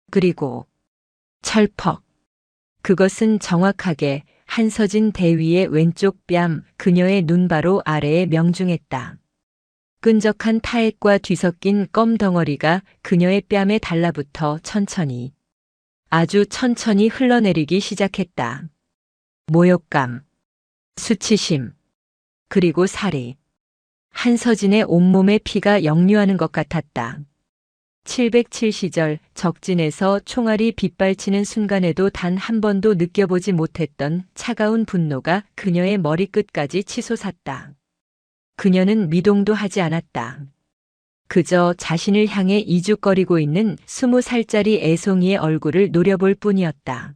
그리고 철퍽. 그것은 정확하게 한서진 대위의 왼쪽 뺨, 그녀의 눈바로 아래에 명중했다. 끈적한 타액과 뒤섞인 껌 덩어리가 그녀의 뺨에 달라붙어 천천히, 아주 천천히 흘러내리기 시작했다. 모욕감, 수치심, 그리고 살이. 한서진의 온몸에 피가 역류하는 것 같았다. 707 시절 적진에서 총알이 빗발치는 순간에도 단 한 번도 느껴보지 못했던 차가운 분노가 그녀의 머리끝까지 치솟았다. 그녀는 미동도 하지 않았다. 그저 자신을 향해 이죽거리고 있는 20살짜리 애송이의 얼굴을 노려볼 뿐이었다.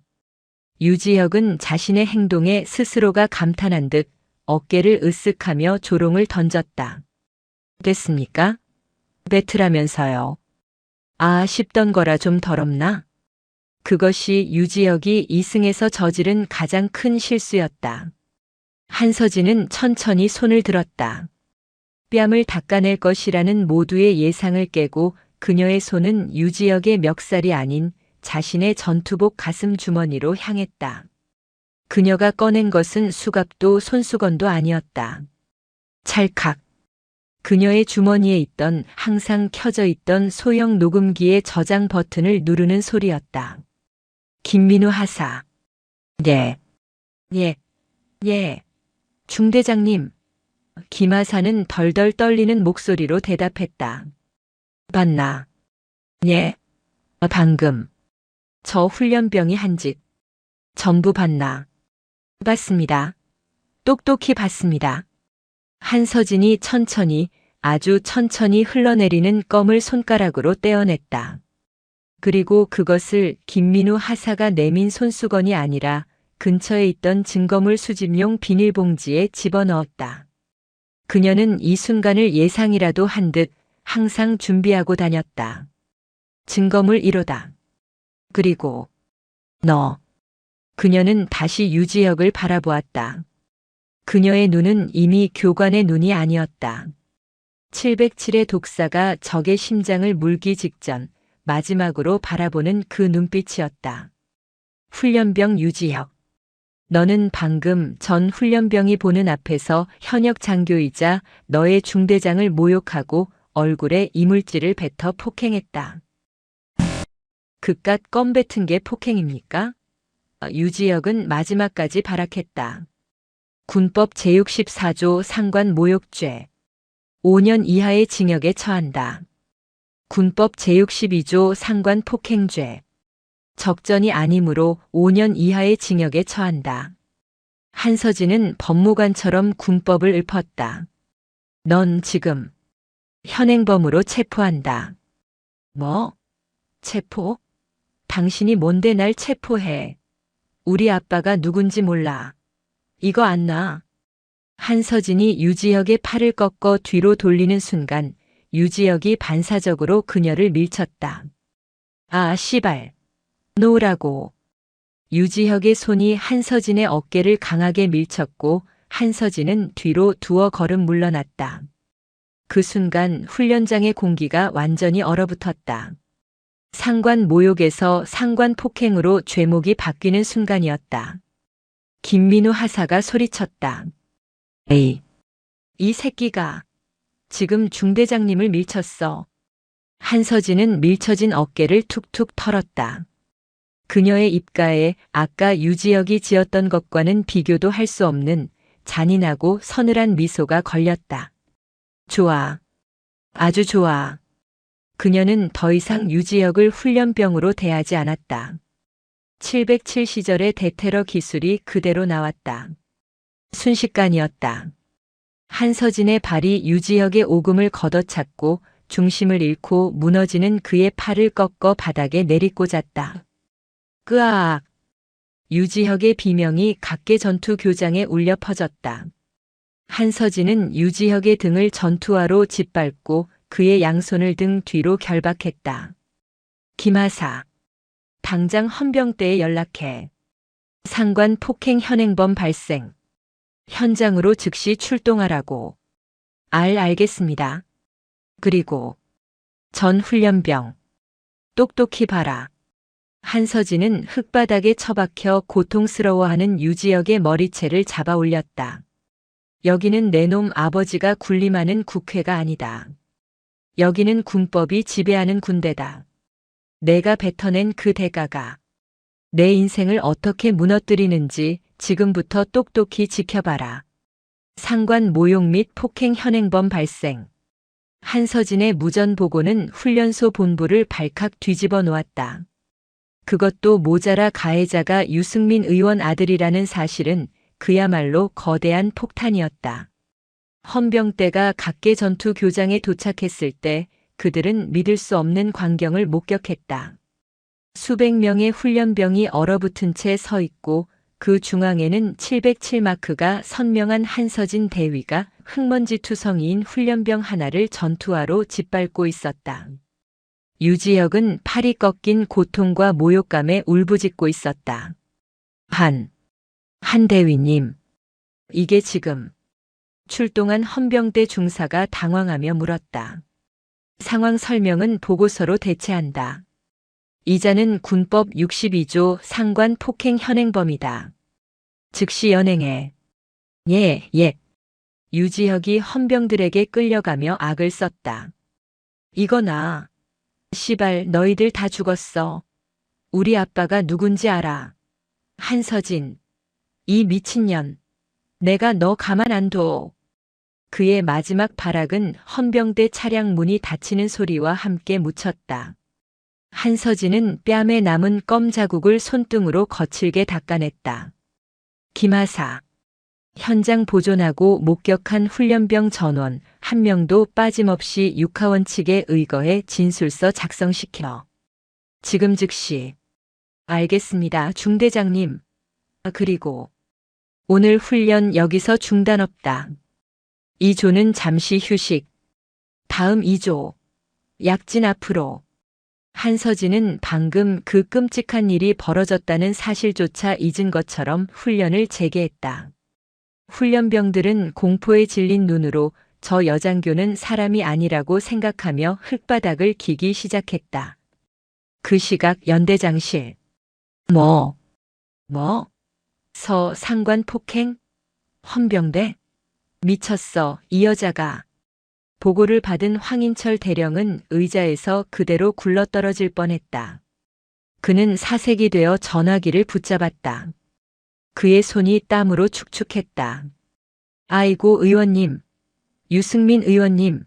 유지혁은 자신의 행동에 스스로가 감탄한 듯 어깨를 으쓱하며 조롱을 던졌다. 됐습니까? 뱉으라면서요. 아 싶던 거라 좀 더럽나? 그것이 유지혁이 이승에서 저지른 가장 큰 실수였다. 한서진은 천천히 손을 들었다. 뺨을 닦아낼 것이라는 모두의 예상을 깨고 그녀의 손은 유지혁의 멱살이 아닌 자신의 전투복 가슴 주머니로 향했다. 그녀가 꺼낸 것은 수갑도 손수건도 아니었다. 찰칵. 그녀의 주머니에 있던 항상 켜져 있던 소형 녹음기의 저장 버튼을 누르는 소리였다. 김민우 하사. 네. 예. 중대장님. 김하사는 덜덜 떨리는 목소리로 대답했다. 봤나? 예. 방금. 저 훈련병이 한 짓. 전부 봤나? 봤습니다. 똑똑히 봤습니다. 한서진이 천천히, 아주 천천히 흘러내리는 껌을 손가락으로 떼어냈다. 그리고 그것을 김민우 하사가 내민 손수건이 아니라 근처에 있던 증거물 수집용 비닐봉지에 집어넣었다. 그녀는 이 순간을 예상이라도 한 듯 항상 준비하고 다녔다. 증거물 1호다. 그리고 너. 그녀는 다시 유지혁을 바라보았다. 그녀의 눈은 이미 교관의 눈이 아니었다. 707의 독사가 적의 심장을 물기 직전 마지막으로 바라보는 그 눈빛이었다. 훈련병 유지혁. 너는 방금 전 훈련병이 보는 앞에서 현역 장교이자 너의 중대장을 모욕하고 얼굴에 이물질을 뱉어 폭행했다. 그깟 껌 뱉은 게 폭행입니까? 유지혁은 마지막까지 발악했다. 군법 제64조 상관 모욕죄. 5년 이하의 징역에 처한다. 군법 제62조 상관 폭행죄. 적전이 아니므로 5년 이하의 징역에 처한다. 한서진은 법무관처럼 군법을 읊었다. 넌 지금 현행범으로 체포한다. 뭐? 체포? 당신이 뭔데 날 체포해? 우리 아빠가 누군지 몰라. 이거 안 나. 한서진이 유지혁의 팔을 꺾어 뒤로 돌리는 순간 유지혁이 반사적으로 그녀를 밀쳤다. 아, 씨발. 놓으라고. 유지혁의 손이 한서진의 어깨를 강하게 밀쳤고 한서진은 뒤로 두어 걸음 물러났다. 그 순간 훈련장의 공기가 완전히 얼어붙었다. 상관 모욕에서 상관 폭행으로 죄목이 바뀌는 순간이었다. 김민우 하사가 소리쳤다. 에이, 이 새끼가 지금 중대장님을 밀쳤어. 한서진은 밀쳐진 어깨를 툭툭 털었다. 그녀의 입가에 아까 유지혁이 지었던 것과는 비교도 할 수 없는 잔인하고 서늘한 미소가 걸렸다. 좋아. 아주 좋아. 그녀는 더 이상 유지혁을 훈련병으로 대하지 않았다. 707 시절의 대테러 기술이 그대로 나왔다. 순식간이었다. 한서진의 발이 유지혁의 오금을 걷어찼고 중심을 잃고 무너지는 그의 팔을 꺾어 바닥에 내리꽂았다. 끄악! 유지혁의 비명이 각계 전투 교장에 울려 퍼졌다. 한서진은 유지혁의 등을 전투화로 짓밟고 그의 양손을 등 뒤로 결박했다. 김하사, 당장 헌병대에 연락해. 상관 폭행 현행범 발생. 현장으로 즉시 출동하라고. 알겠습니다. 그리고 전 훈련병 똑똑히 봐라. 한서진은 흙바닥에 처박혀 고통스러워하는 유지혁의 머리채를 잡아 올렸다. 여기는 내놈 아버지가 군림하는 국회가 아니다. 여기는 군법이 지배하는 군대다. 내가 뱉어낸 그 대가가 내 인생을 어떻게 무너뜨리는지 지금부터 똑똑히 지켜봐라. 상관 모욕 및 폭행 현행범 발생. 한서진의 무전 보고는 훈련소 본부를 발칵 뒤집어 놓았다. 그것도 모자라 가해자가 유승민 의원 아들이라는 사실은 그야말로 거대한 폭탄이었다. 헌병대가 각계 전투 교장에 도착했을 때 그들은 믿을 수 없는 광경을 목격했다. 수백 명의 훈련병이 얼어붙은 채 서 있고 그 중앙에는 707마크가 선명한 한서진 대위가 흙먼지 투성이인 훈련병 하나를 전투화로 짓밟고 있었다. 유지혁은 팔이 꺾인 고통과 모욕감에 울부짖고 있었다. 한 대위님, 이게 지금 출동한 헌병대 중사가 당황하며 물었다. 상황 설명은 보고서로 대체한다. 이자는 군법 62조 상관 폭행 현행범이다. 즉시 연행해. 예. 유지혁이 헌병들에게 끌려가며 악을 썼다. 이거나. 씨발 너희들 다 죽었어. 우리 아빠가 누군지 알아. 한서진. 이 미친년. 내가 너 가만 안 둬. 그의 마지막 발악은 헌병대 차량 문이 닫히는 소리와 함께 묻혔다. 한서진은 뺨에 남은 껌 자국을 손등으로 거칠게 닦아냈다. 김하사. 현장 보존하고 목격한 훈련병 전원 한 명도 빠짐없이 육하원 측에 의거해 진술서 작성시켜. 지금 즉시. 알겠습니다, 중대장님. 그리고 오늘 훈련 여기서 중단 없다. 2조는 잠시 휴식. 다음 2조. 약진 앞으로. 한서진은 방금 그 끔찍한 일이 벌어졌다는 사실조차 잊은 것처럼 훈련을 재개했다. 훈련병들은 공포에 질린 눈으로 저 여장교는 사람이 아니라고 생각하며 흙바닥을 기기 시작했다. 그 시각 연대장실. 뭐? 서 상관 폭행? 헌병대? 미쳤어, 이 여자가. 보고를 받은 황인철 대령은 의자에서 그대로 굴러떨어질 뻔했다. 그는 사색이 되어 전화기를 붙잡았다. 그의 손이 땀으로 축축했다. 아이고 의원님, 유승민 의원님,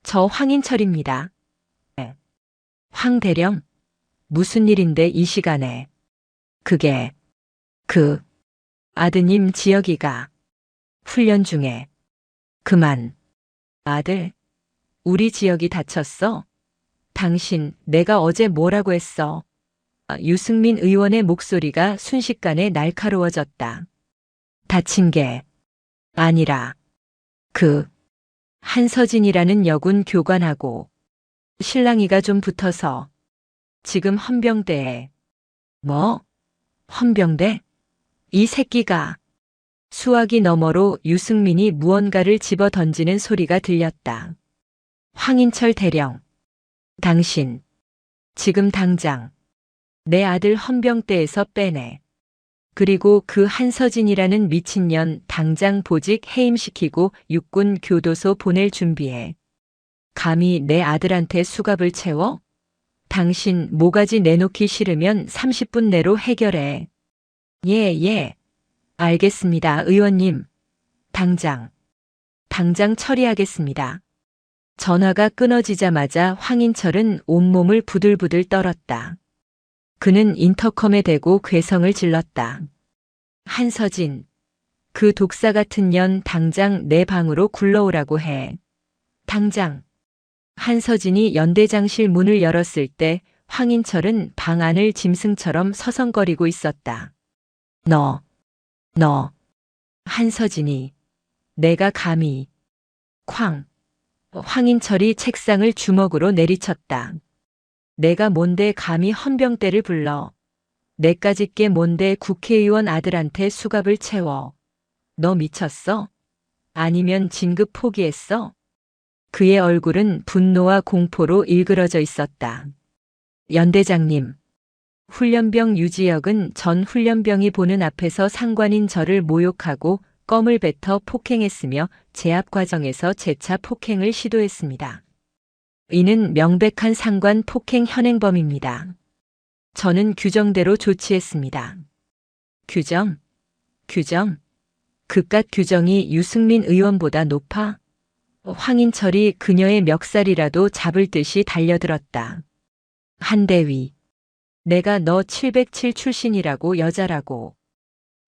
저 황인철입니다. 황 대령, 무슨 일인데 이 시간에. 그게 아드님 지혁이가 훈련 중에. 그만. 아들, 우리 지혁이 다쳤어? 당신, 내가 어제 뭐라고 했어? 유승민 의원의 목소리가 순식간에 날카로워졌다. 다친 게 아니라 한서진이라는 여군 교관하고 실랑이가 좀 붙어서 지금 헌병대에. 뭐? 헌병대? 이 새끼가. 수화기 너머로 유승민이 무언가를 집어 던지는 소리가 들렸다. 황인철 대령. 당신, 지금 당장 내 아들 헌병대에서 빼내. 그리고 그 한서진이라는 미친년 당장 보직 해임시키고 육군 교도소 보낼 준비해. 감히 내 아들한테 수갑을 채워? 당신 모가지 내놓기 싫으면 30분 내로 해결해. 예. 알겠습니다, 의원님. 당장 처리하겠습니다. 전화가 끊어지자마자 황인철은 온몸을 부들부들 떨었다. 그는 인터컴에 대고 괴성을 질렀다. 한서진, 그 독사 같은 년 당장 내 방으로 굴러오라고 해. 당장. 한서진이 연대장실 문을 열었을 때 황인철은 방 안을 짐승처럼 서성거리고 있었다. 너. 한서진이. 내가 감히. 황인철이 책상을 주먹으로 내리쳤다. 내가 뭔데 감히 헌병대를 불러. 내까짓 게 뭔데 국회의원 아들한테 수갑을 채워. 너 미쳤어? 아니면 진급 포기했어? 그의 얼굴은 분노와 공포로 일그러져 있었다. 연대장님. 훈련병 유지혁은 전 훈련병이 보는 앞에서 상관인 저를 모욕하고 껌을 뱉어 폭행했으며 제압 과정에서 재차 폭행을 시도했습니다. 이는 명백한 상관 폭행 현행범입니다. 저는 규정대로 조치했습니다. 규정? 규정? 그깟 규정이 유승민 의원보다 높아? 황인철이 그녀의 멱살이라도 잡을 듯이 달려들었다. 한대위. 내가 너 707 출신이라고 여자라고.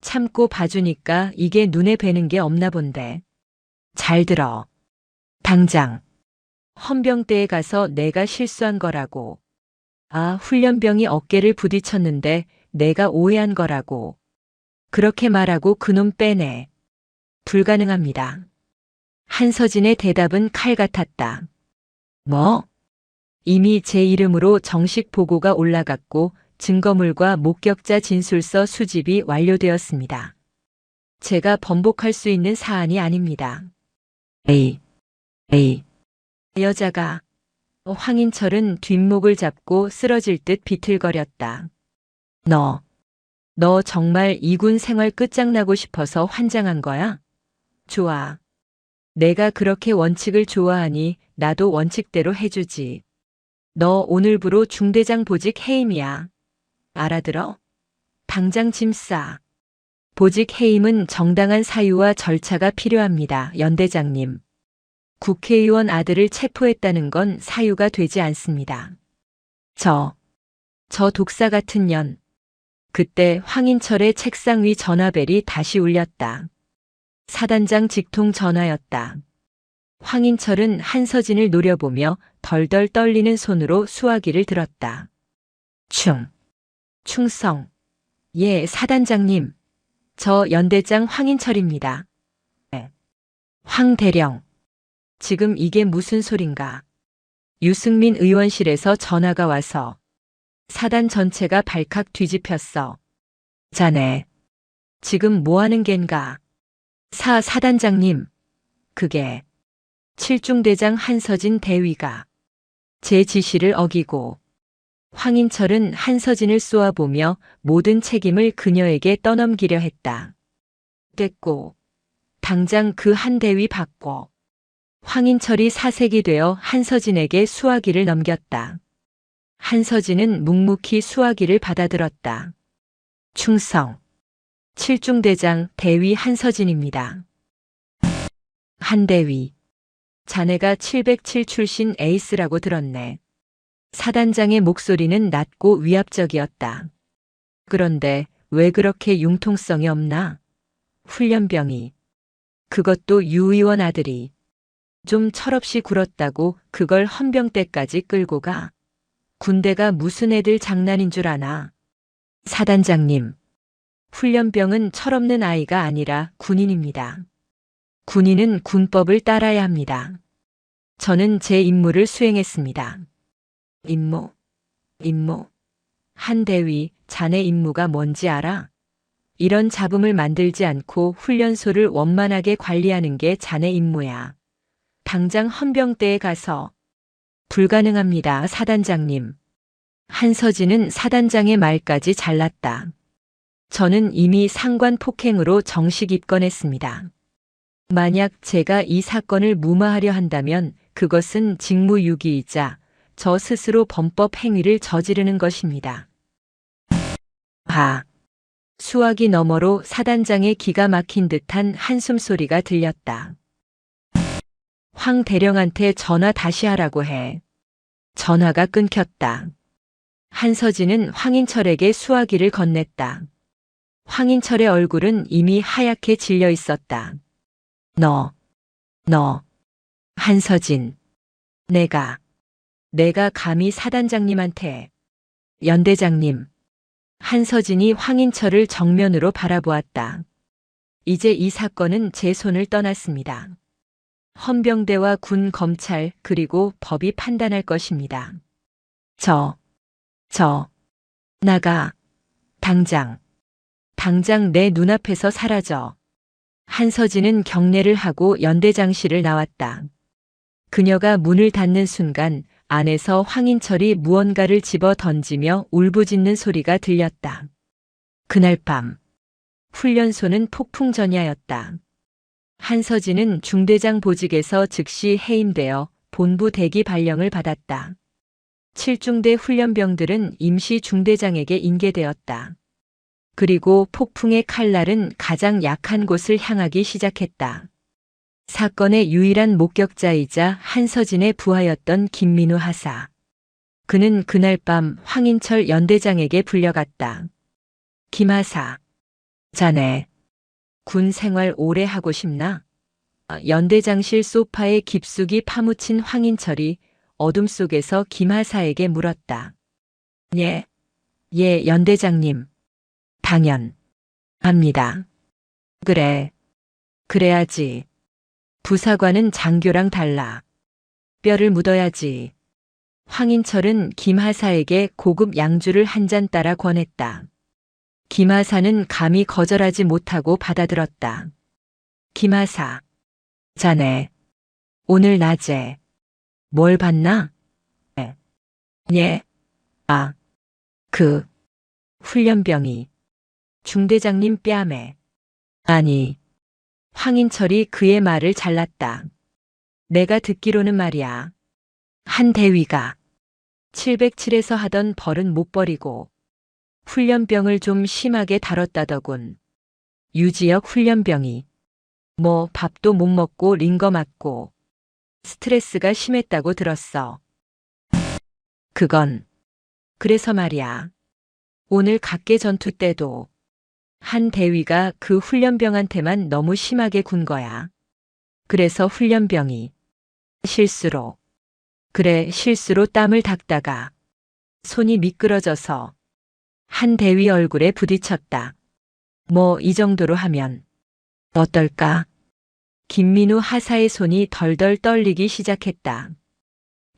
참고 봐주니까 이게 눈에 뵈는 게 없나 본데. 잘 들어. 당장. 헌병대에 가서 내가 실수한 거라고. 아, 훈련병이 어깨를 부딪혔는데 내가 오해한 거라고. 그렇게 말하고 그놈 빼내. 불가능합니다. 한서진의 대답은 칼 같았다. 뭐? 이미 제 이름으로 정식 보고가 올라갔고 증거물과 목격자 진술서 수집이 완료되었습니다. 제가 번복할 수 있는 사안이 아닙니다. 에이. 여자가. 황인철은 뒷목을 잡고 쓰러질 듯 비틀거렸다. 너 정말 이군 생활 끝장나고 싶어서 환장한 거야? 좋아. 내가 그렇게 원칙을 좋아하니 나도 원칙대로 해주지. 너 오늘부로 중대장 보직 해임이야. 알아들어? 당장 짐 싸. 보직 해임은 정당한 사유와 절차가 필요합니다, 연대장님. 국회의원 아들을 체포했다는 건 사유가 되지 않습니다. 저 독사 같은 년. 그때 황인철의 책상 위 전화벨이 다시 울렸다. 사단장 직통 전화였다. 황인철은 한서진을 노려보며 덜덜 떨리는 손으로 수화기를 들었다. 충성. 예, 사단장님. 저 연대장 황인철입니다. 황 대령. 지금 이게 무슨 소린가? 유승민 의원실에서 전화가 와서 사단 전체가 발칵 뒤집혔어. 자네, 지금 뭐 하는 겐가? 사단장님, 그게 칠중대장 한서진 대위가 제 지시를 어기고 황인철은 한서진을 쏘아보며 모든 책임을 그녀에게 떠넘기려 했다. 됐고, 당장 그 한 대위 바꿔. 황인철이 사색이 되어 한서진에게 수화기를 넘겼다. 한서진은 묵묵히 수화기를 받아들었다. 충성. 칠중대장 대위 한서진입니다. 한대위. 자네가 707 출신 에이스라고 들었네. 사단장의 목소리는 낮고 위압적이었다. 그런데 왜 그렇게 융통성이 없나? 훈련병이. 그것도 유 의원 아들이. 좀 철없이 굴었다고 그걸 헌병대까지 끌고 가. 군대가 무슨 애들 장난인 줄 아나. 사단장님. 훈련병은 철없는 아이가 아니라 군인입니다. 군인은 군법을 따라야 합니다. 저는 제 임무를 수행했습니다. 임무. 한대위, 자네 임무가 뭔지 알아? 이런 잡음을 만들지 않고 훈련소를 원만하게 관리하는 게 자네 임무야. 당장 헌병대에 가서. 불가능합니다, 사단장님. 한서진은 사단장의 말까지 잘랐다. 저는 이미 상관 폭행으로 정식 입건했습니다. 만약 제가 이 사건을 무마하려 한다면 그것은 직무유기이자 저 스스로 범법 행위를 저지르는 것입니다. 수화기 너머로 사단장의 기가 막힌 듯한 한숨 소리가 들렸다. 황 대령한테 전화 다시 하라고 해. 전화가 끊겼다. 한서진은 황인철에게 수화기를 건넸다. 황인철의 얼굴은 이미 하얗게 질려 있었다. 너. 한서진. 내가 감히 사단장님한테. 연대장님. 한서진이 황인철을 정면으로 바라보았다. 이제 이 사건은 제 손을 떠났습니다. 헌병대와 군 검찰 그리고 법이 판단할 것입니다. 저, 나가. 당장 내 눈앞에서 사라져. 한서진은 경례를 하고 연대장실을 나왔다. 그녀가 문을 닫는 순간 안에서 황인철이 무언가를 집어 던지며 울부짖는 소리가 들렸다. 그날 밤 훈련소는 폭풍전야였다. 한서진은 중대장 보직에서 즉시 해임되어 본부 대기 발령을 받았다. 7중대 훈련병들은 임시 중대장에게 인계되었다. 그리고 폭풍의 칼날은 가장 약한 곳을 향하기 시작했다. 사건의 유일한 목격자이자 한서진의 부하였던 김민우 하사. 그는 그날 밤 황인철 연대장에게 불려갔다. 김 하사, 자네 군 생활 오래 하고 싶나? 연대장실 소파에 깊숙이 파묻힌 황인철이 어둠 속에서 김 하사에게 물었다. 예, 연대장님. 당연합니다. 그래, 그래야지. 부사관은 장교랑 달라. 뼈를 묻어야지. 황인철은 김하사에게 고급 양주를 한 잔 따라 권했다. 김하사는 감히 거절하지 못하고 받아들었다. 김하사, 자네 오늘 낮에 뭘 봤나? 예, 훈련병이 중대장님 뺨에. 아니, 황인철이 그의 말을 잘랐다. 내가 듣기로는 말이야. 한 대위가 707에서 하던 벌은 못 버리고 훈련병을 좀 심하게 다뤘다더군. 유지역 훈련병이 뭐 밥도 못 먹고 링거 맞고 스트레스가 심했다고 들었어. 그건 그래서 말이야. 오늘 각계 전투 때도 한 대위가 그 훈련병한테만 너무 심하게 군 거야. 그래서 훈련병이 실수로 땀을 닦다가 손이 미끄러져서 한 대위 얼굴에 부딪혔다. 뭐 이 정도로 하면 어떨까? 김민우 하사의 손이 덜덜 떨리기 시작했다.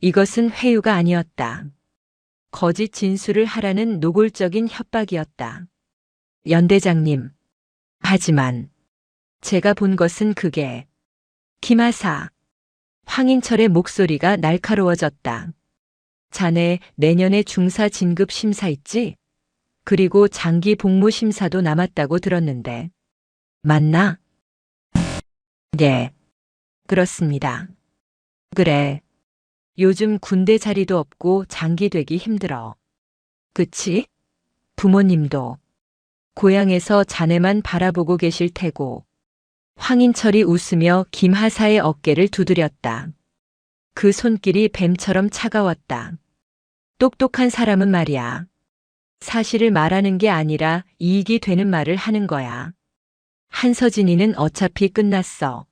이것은 회유가 아니었다. 거짓 진술을 하라는 노골적인 협박이었다. 연대장님, 하지만 제가 본 것은 그게. 김하사. 황인철의 목소리가 날카로워졌다. 자네 내년에 중사 진급 심사 있지? 그리고 장기 복무 심사도 남았다고 들었는데. 맞나? 네, 그렇습니다. 그래. 요즘 군대 자리도 없고 장기 되기 힘들어. 그치? 부모님도 고향에서 자네만 바라보고 계실 테고. 황인철이 웃으며 김하사의 어깨를 두드렸다. 그 손길이 뱀처럼 차가웠다. 똑똑한 사람은 말이야. 사실을 말하는 게 아니라 이익이 되는 말을 하는 거야. 한서진이는 어차피 끝났어.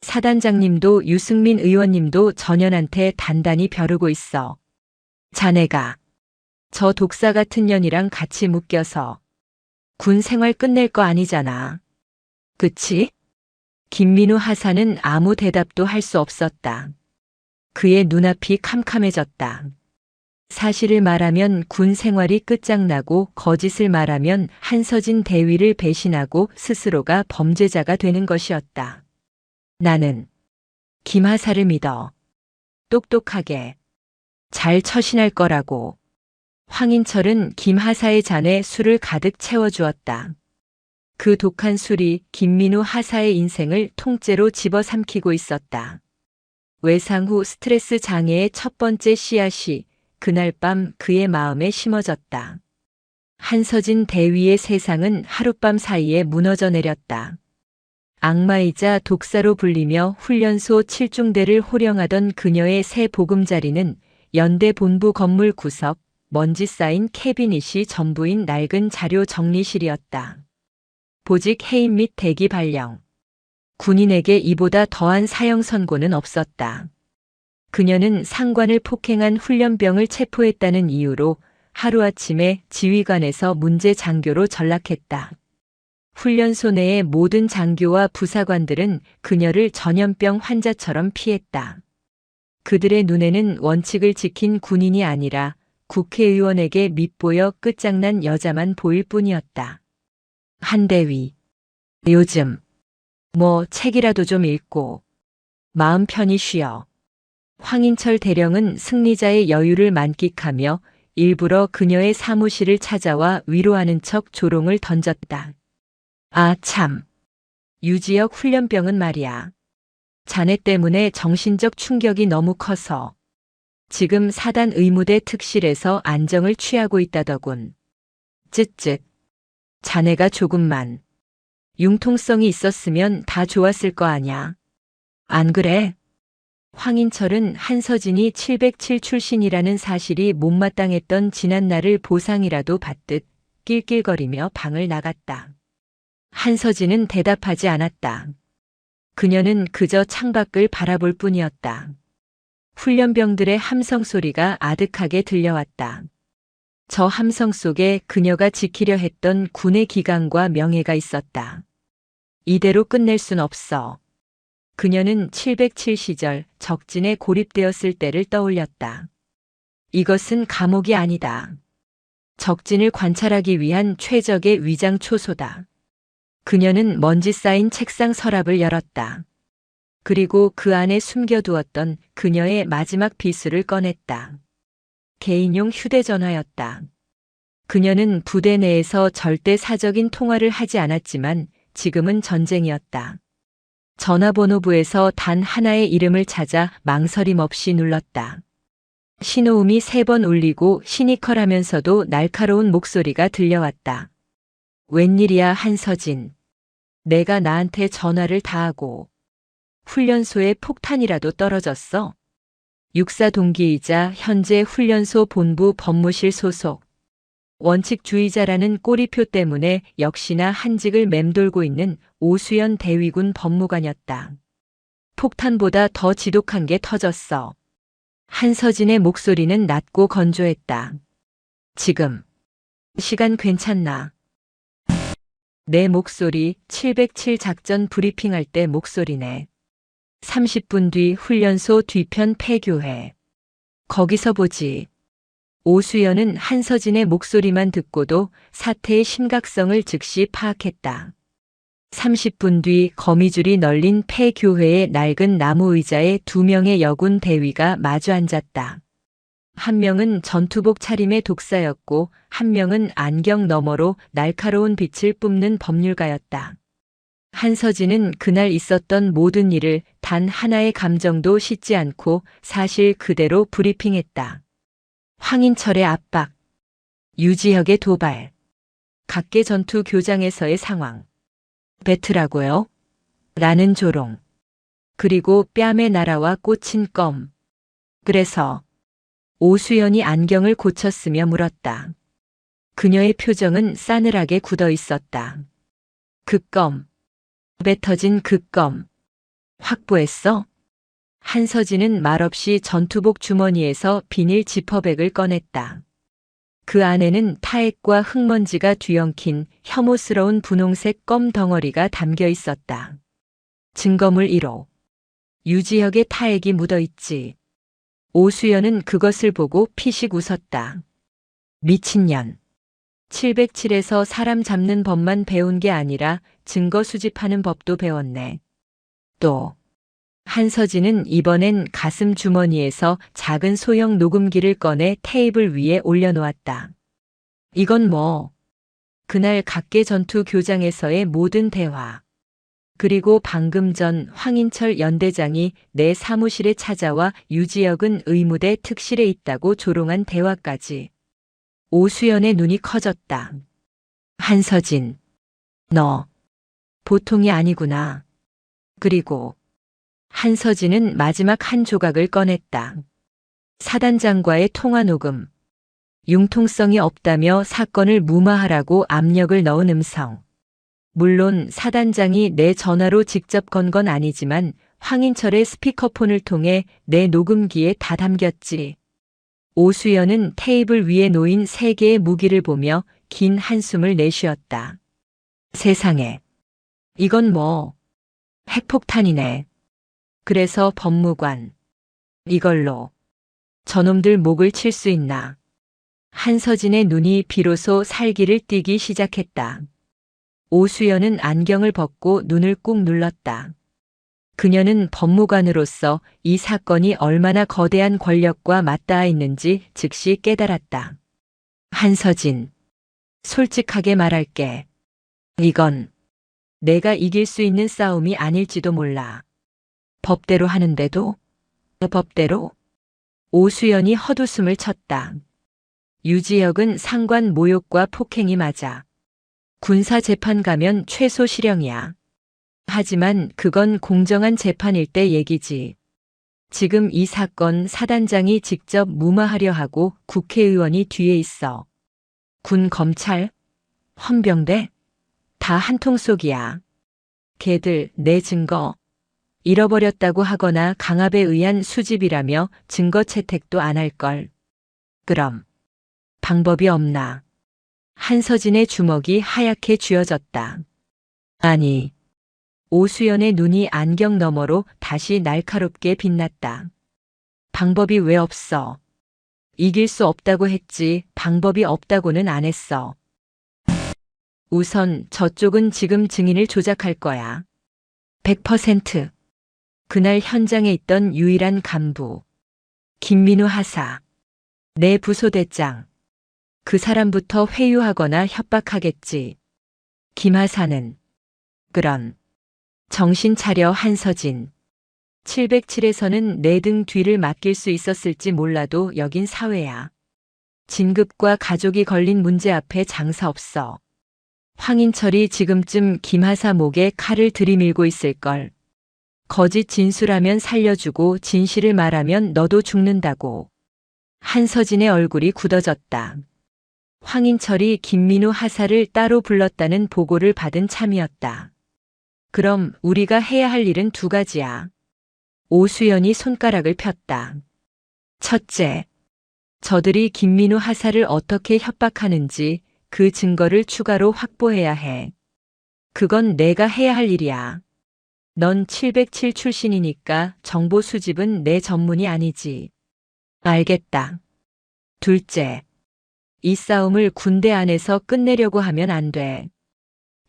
사단장님도 유승민 의원님도 전현한테 단단히 벼르고 있어. 자네가 저 독사 같은 년이랑 같이 묶여서 군 생활 끝낼 거 아니잖아. 그치? 김민우 하사는 아무 대답도 할 수 없었다. 그의 눈앞이 캄캄해졌다. 사실을 말하면 군 생활이 끝장나고 거짓을 말하면 한서진 대위를 배신하고 스스로가 범죄자가 되는 것이었다. 나는 김하사를 믿어. 똑똑하게 잘 처신할 거라고. 황인철은 김하사의 잔에 술을 가득 채워주었다. 그 독한 술이 김민우 하사의 인생을 통째로 집어삼키고 있었다. 외상 후 스트레스 장애의 첫 번째 씨앗이 그날 밤 그의 마음에 심어졌다. 한서진 대위의 세상은 하룻밤 사이에 무너져 내렸다. 악마이자 독사로 불리며 훈련소 7중대를 호령하던 그녀의 새 보금자리는 연대 본부 건물 구석, 먼지 쌓인 캐비닛이 전부인 낡은 자료 정리실이었다. 보직 해임 및 대기 발령. 군인에게 이보다 더한 사형 선고는 없었다. 그녀는 상관을 폭행한 훈련병을 체포했다는 이유로 하루아침에 지휘관에서 문제 장교로 전락했다. 훈련소 내의 모든 장교와 부사관들은 그녀를 전염병 환자처럼 피했다. 그들의 눈에는 원칙을 지킨 군인이 아니라 국회의원에게 밉보여 끝장난 여자만 보일 뿐이었다. 한대위. 요즘 뭐 책이라도 좀 읽고 마음 편히 쉬어. 황인철 대령은 승리자의 여유를 만끽하며 일부러 그녀의 사무실을 찾아와 위로하는 척 조롱을 던졌다. 아 참. 유지혁 훈련병은 말이야. 자네 때문에 정신적 충격이 너무 커서 지금 사단 의무대 특실에서 안정을 취하고 있다더군. 쯧쯧. 자네가 조금만 융통성이 있었으면 다 좋았을 거 아냐. 안 그래? 황인철은 한서진이 707 출신이라는 사실이 못마땅했던 지난날을 보상이라도 받듯 낄낄거리며 방을 나갔다. 한서진은 대답하지 않았다. 그녀는 그저 창밖을 바라볼 뿐이었다. 훈련병들의 함성 소리가 아득하게 들려왔다. 저 함성 속에 그녀가 지키려 했던 군의 기강과 명예가 있었다. 이대로 끝낼 순 없어. 그녀는 707 시절 적진에 고립되었을 때를 떠올렸다. 이것은 감옥이 아니다. 적진을 관찰하기 위한 최적의 위장 초소다. 그녀는 먼지 쌓인 책상 서랍을 열었다. 그리고 그 안에 숨겨두었던 그녀의 마지막 비수를 꺼냈다. 개인용 휴대전화였다. 그녀는 부대 내에서 절대 사적인 통화를 하지 않았지만 지금은 전쟁이었다. 전화번호부에서 단 하나의 이름을 찾아 망설임 없이 눌렀다. 신호음이 3번 울리고 시니컬하면서도 날카로운 목소리가 들려왔다. 웬일이야 한서진. 내가 나한테 전화를 다 하고 훈련소에 폭탄이라도 떨어졌어? 육사 동기이자 현재 훈련소 본부 법무실 소속. 원칙주의자라는 꼬리표 때문에 역시나 한직을 맴돌고 있는 오수연 대위군 법무관이었다. 폭탄보다 더 지독한 게 터졌어. 한서진의 목소리는 낮고 건조했다. 지금 시간 괜찮나? 내 목소리 707 작전 브리핑할 때 목소리네. 30분 뒤 훈련소 뒤편 폐교회. 거기서 보지. 오수연은 한서진의 목소리만 듣고도 사태의 심각성을 즉시 파악했다. 30분 뒤 거미줄이 널린 폐교회의 낡은 나무 의자에 2명의 여군 대위가 마주 앉았다. 한 명은 전투복 차림의 독사였고 한 명은 안경 너머로 날카로운 빛을 뿜는 법률가였다. 한서진은 그날 있었던 모든 일을 단 하나의 감정도 싣지 않고 사실 그대로 브리핑했다. 황인철의 압박, 유지혁의 도발, 각계 전투 교장에서의 상황. 배트라고요? 라는 조롱. 그리고 뺨에 날아와 꽂힌 껌. 그래서 오수연이 안경을 고쳤으며 물었다. 그녀의 표정은 싸늘하게 굳어 있었다. 그 껌. 배 터진 그 껌. 확보했어? 한서진은 말없이 전투복 주머니에서 비닐 지퍼백을 꺼냈다. 그 안에는 타액과 흙먼지가 뒤엉킨 혐오스러운 분홍색 껌 덩어리가 담겨 있었다. 증거물 1호. 유지혁의 타액이 묻어 있지. 오수연은 그것을 보고 피식 웃었다. 미친년. 707에서 사람 잡는 법만 배운 게 아니라 증거 수집하는 법도 배웠네. 또 한서진은 이번엔 가슴 주머니에서 작은 소형 녹음기를 꺼내 테이블 위에 올려놓았다. 이건 뭐? 그날 각계 전투 교장에서의 모든 대화. 그리고 방금 전 황인철 연대장이 내 사무실에 찾아와 유지혁은 의무대 특실에 있다고 조롱한 대화까지. 오수연의 눈이 커졌다. 한서진, 너 보통이 아니구나. 그리고 한서진은 마지막 한 조각을 꺼냈다. 사단장과의 통화 녹음. 융통성이 없다며 사건을 무마하라고 압력을 넣은 음성. 물론 사단장이 내 전화로 직접 건 건 아니지만 황인철의 스피커폰을 통해 내 녹음기에 다 담겼지. 오수연은 테이블 위에 놓인 3개의 무기를 보며 긴 한숨을 내쉬었다. 세상에. 이건 뭐? 핵폭탄이네. 그래서 법무관. 이걸로 저놈들 목을 칠 수 있나? 한서진의 눈이 비로소 살기를 띠기 시작했다. 오수연은 안경을 벗고 눈을 꾹 눌렀다. 그녀는 법무관으로서 이 사건이 얼마나 거대한 권력과 맞닿아 있는지 즉시 깨달았다. 한서진, 솔직하게 말할게. 이건 내가 이길 수 있는 싸움이 아닐지도 몰라. 법대로 하는데도? 법대로? 오수연이 헛웃음을 쳤다. 유지혁은 상관 모욕과 폭행이 맞아. 군사 재판 가면 최소 실형이야. 하지만 그건 공정한 재판일 때 얘기지. 지금 이 사건 사단장이 직접 무마하려 하고 국회의원이 뒤에 있어. 군, 검찰, 헌병대 다 한통속이야. 걔들 내 증거 잃어버렸다고 하거나 강압에 의한 수집이라며 증거 채택도 안 할걸. 그럼 방법이 없나? 한서진의 주먹이 하얗게 쥐어졌다. 아니, 오수연의 눈이 안경 너머로 다시 날카롭게 빛났다. 방법이 왜 없어? 이길 수 없다고 했지 방법이 없다고는 안 했어. 우선 저쪽은 지금 증인을 조작할 거야. 100%. 그날 현장에 있던 유일한 간부. 김민우 하사. 내 부소대장. 그 사람부터 회유하거나 협박하겠지. 김 하사는. 그런. 정신 차려 한서진. 707에서는 내 등 뒤를 맡길 수 있었을지 몰라도 여긴 사회야. 진급과 가족이 걸린 문제 앞에 장사 없어. 황인철이 지금쯤 김하사 목에 칼을 들이밀고 있을걸. 거짓 진술하면 살려주고 진실을 말하면 너도 죽는다고. 한서진의 얼굴이 굳어졌다. 황인철이 김민우 하사를 따로 불렀다는 보고를 받은 참이었다. 그럼 우리가 해야 할 일은 두 가지야. 오수연이 손가락을 폈다. 첫째, 저들이 김민우 하사를 어떻게 협박하는지 그 증거를 추가로 확보해야 해. 그건 내가 해야 할 일이야. 넌 707 출신이니까 정보 수집은 내 전문이 아니지. 알겠다. 둘째, 이 싸움을 군대 안에서 끝내려고 하면 안 돼.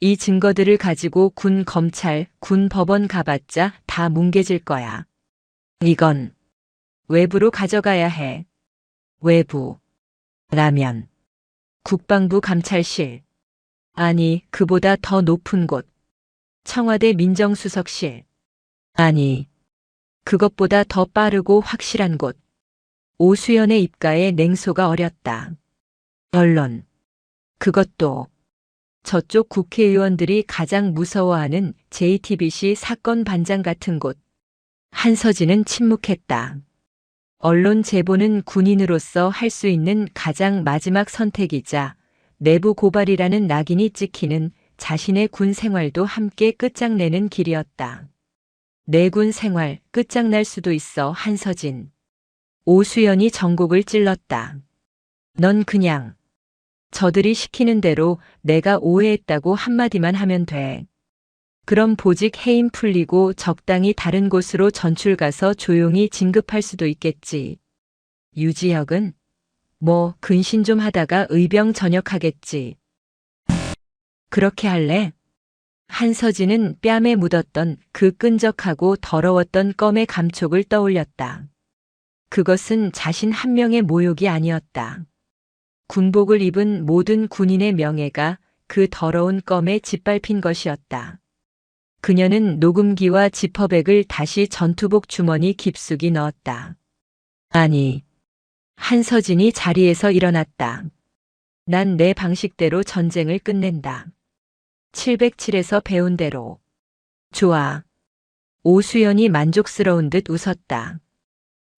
이 증거들을 가지고 군 검찰, 군 법원 가봤자 다 뭉개질 거야. 이건 외부로 가져가야 해. 외부. 라면. 국방부 감찰실. 아니, 그보다 더 높은 곳. 청와대 민정수석실. 아니, 그것보다 더 빠르고 확실한 곳. 오수연의 입가에 냉소가 어렸다. 언론. 그것도 저쪽 국회의원들이 가장 무서워하는 JTBC 사건 반장 같은 곳. 한서진은 침묵했다. 언론 제보는 군인으로서 할 수 있는 가장 마지막 선택이자 내부 고발이라는 낙인이 찍히는 자신의 군 생활도 함께 끝장내는 길이었다. 내 군 생활 끝장날 수도 있어 한서진. 오수연이 전곡을 찔렀다. 넌 그냥 저들이 시키는 대로 내가 오해했다고 한마디만 하면 돼. 그럼 보직 해임 풀리고 적당히 다른 곳으로 전출 가서 조용히 진급할 수도 있겠지. 유지혁은 뭐 근신 좀 하다가 의병 전역하겠지. 그렇게 할래? 한서진은 뺨에 묻었던 그 끈적하고 더러웠던 껌의 감촉을 떠올렸다. 그것은 자신 한 명의 모욕이 아니었다. 군복을 입은 모든 군인의 명예가 그 더러운 껌에 짓밟힌 것이었다. 그녀는 녹음기와 지퍼백을 다시 전투복 주머니 깊숙이 넣었다. 아니, 한서진이 자리에서 일어났다. 난 내 방식대로 전쟁을 끝낸다. 707에서 배운 대로. 좋아. 오수연이 만족스러운 듯 웃었다.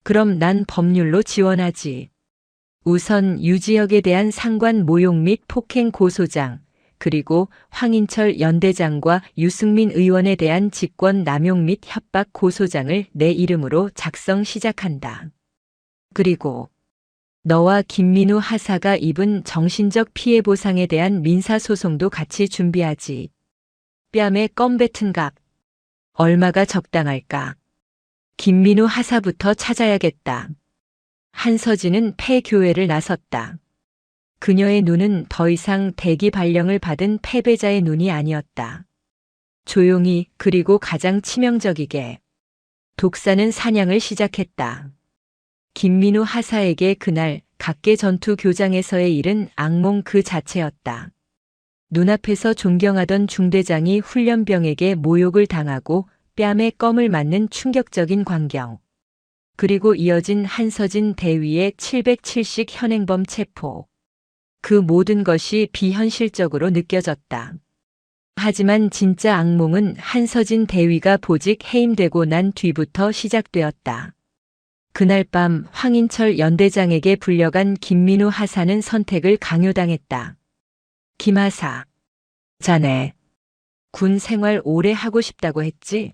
그럼 난 법률로 지원하지. 우선 유지혁에 대한 상관 모욕 및 폭행 고소장, 그리고 황인철 연대장과 유승민 의원에 대한 직권 남용 및 협박 고소장을 내 이름으로 작성 시작한다. 그리고 너와 김민우 하사가 입은 정신적 피해 보상에 대한 민사소송도 같이 준비하지. 뺨에 껌 뱉은 값. 얼마가 적당할까? 김민우 하사부터 찾아야겠다. 한서진은 폐교회를 나섰다. 그녀의 눈은 더 이상 대기 발령을 받은 패배자의 눈이 아니었다. 조용히 그리고 가장 치명적이게 독사는 사냥을 시작했다. 김민우 하사에게 그날 각계 전투 교장에서의 일은 악몽 그 자체였다. 눈앞에서 존경하던 중대장이 훈련병에게 모욕을 당하고 뺨에 껌을 맞는 충격적인 광경. 그리고 이어진 한서진 대위의 707식 현행범 체포. 그 모든 것이 비현실적으로 느껴졌다. 하지만 진짜 악몽은 한서진 대위가 보직 해임되고 난 뒤부터 시작되었다. 그날 밤 황인철 연대장에게 불려간 김민우 하사는 선택을 강요당했다. 김하사, 자네 군 생활 오래 하고 싶다고 했지?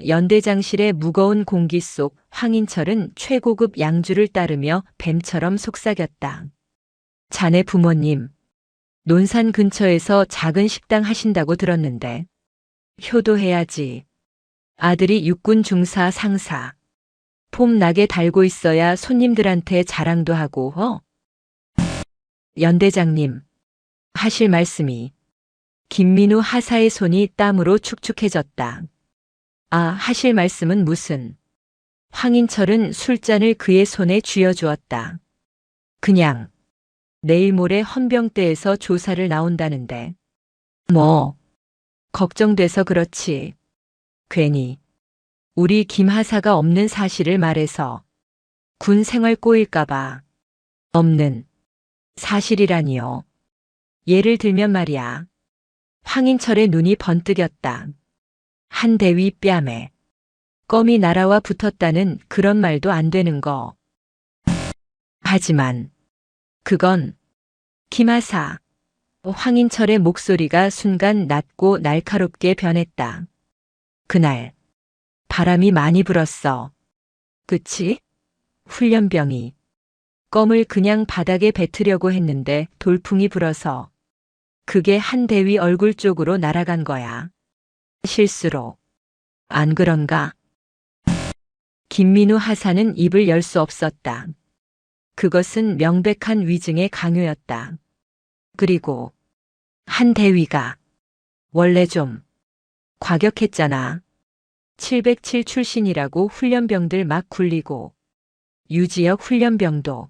연대장실의 무거운 공기 속 황인철은 최고급 양주를 따르며 뱀처럼 속삭였다. 자네 부모님, 논산 근처에서 작은 식당 하신다고 들었는데 효도해야지. 아들이 육군 중사 상사. 폼 나게 달고 있어야 손님들한테 자랑도 하고. 연대장님, 하실 말씀이. 김민우 하사의 손이 땀으로 축축해졌다. 하실 말씀은 무슨. 황인철은 술잔을 그의 손에 쥐어주었다. 그냥 내일 모레 헌병대에서 조사를 나온다는데. 뭐, 걱정돼서 그렇지. 괜히 우리 김하사가 없는 사실을 말해서 군 생활 꼬일까봐. 없는 사실이라니요. 예를 들면 말이야. 황인철의 눈이 번뜩였다. 한 대위 뺨에 껌이 날아와 붙었다는 그런 말도 안 되는 거. 하지만 그건 김하사. 황인철의 목소리가 순간 낮고 날카롭게 변했다. 그날 바람이 많이 불었어. 그치? 훈련병이 껌을 그냥 바닥에 뱉으려고 했는데 돌풍이 불어서 그게 한 대위 얼굴 쪽으로 날아간 거야. 실수로. 안 그런가? 김민우 하사는 입을 열 수 없었다. 그것은 명백한 위증의 강요였다. 그리고 한 대위가 원래 좀 과격했잖아. 707 출신이라고 훈련병들 막 굴리고 유지혁 훈련병도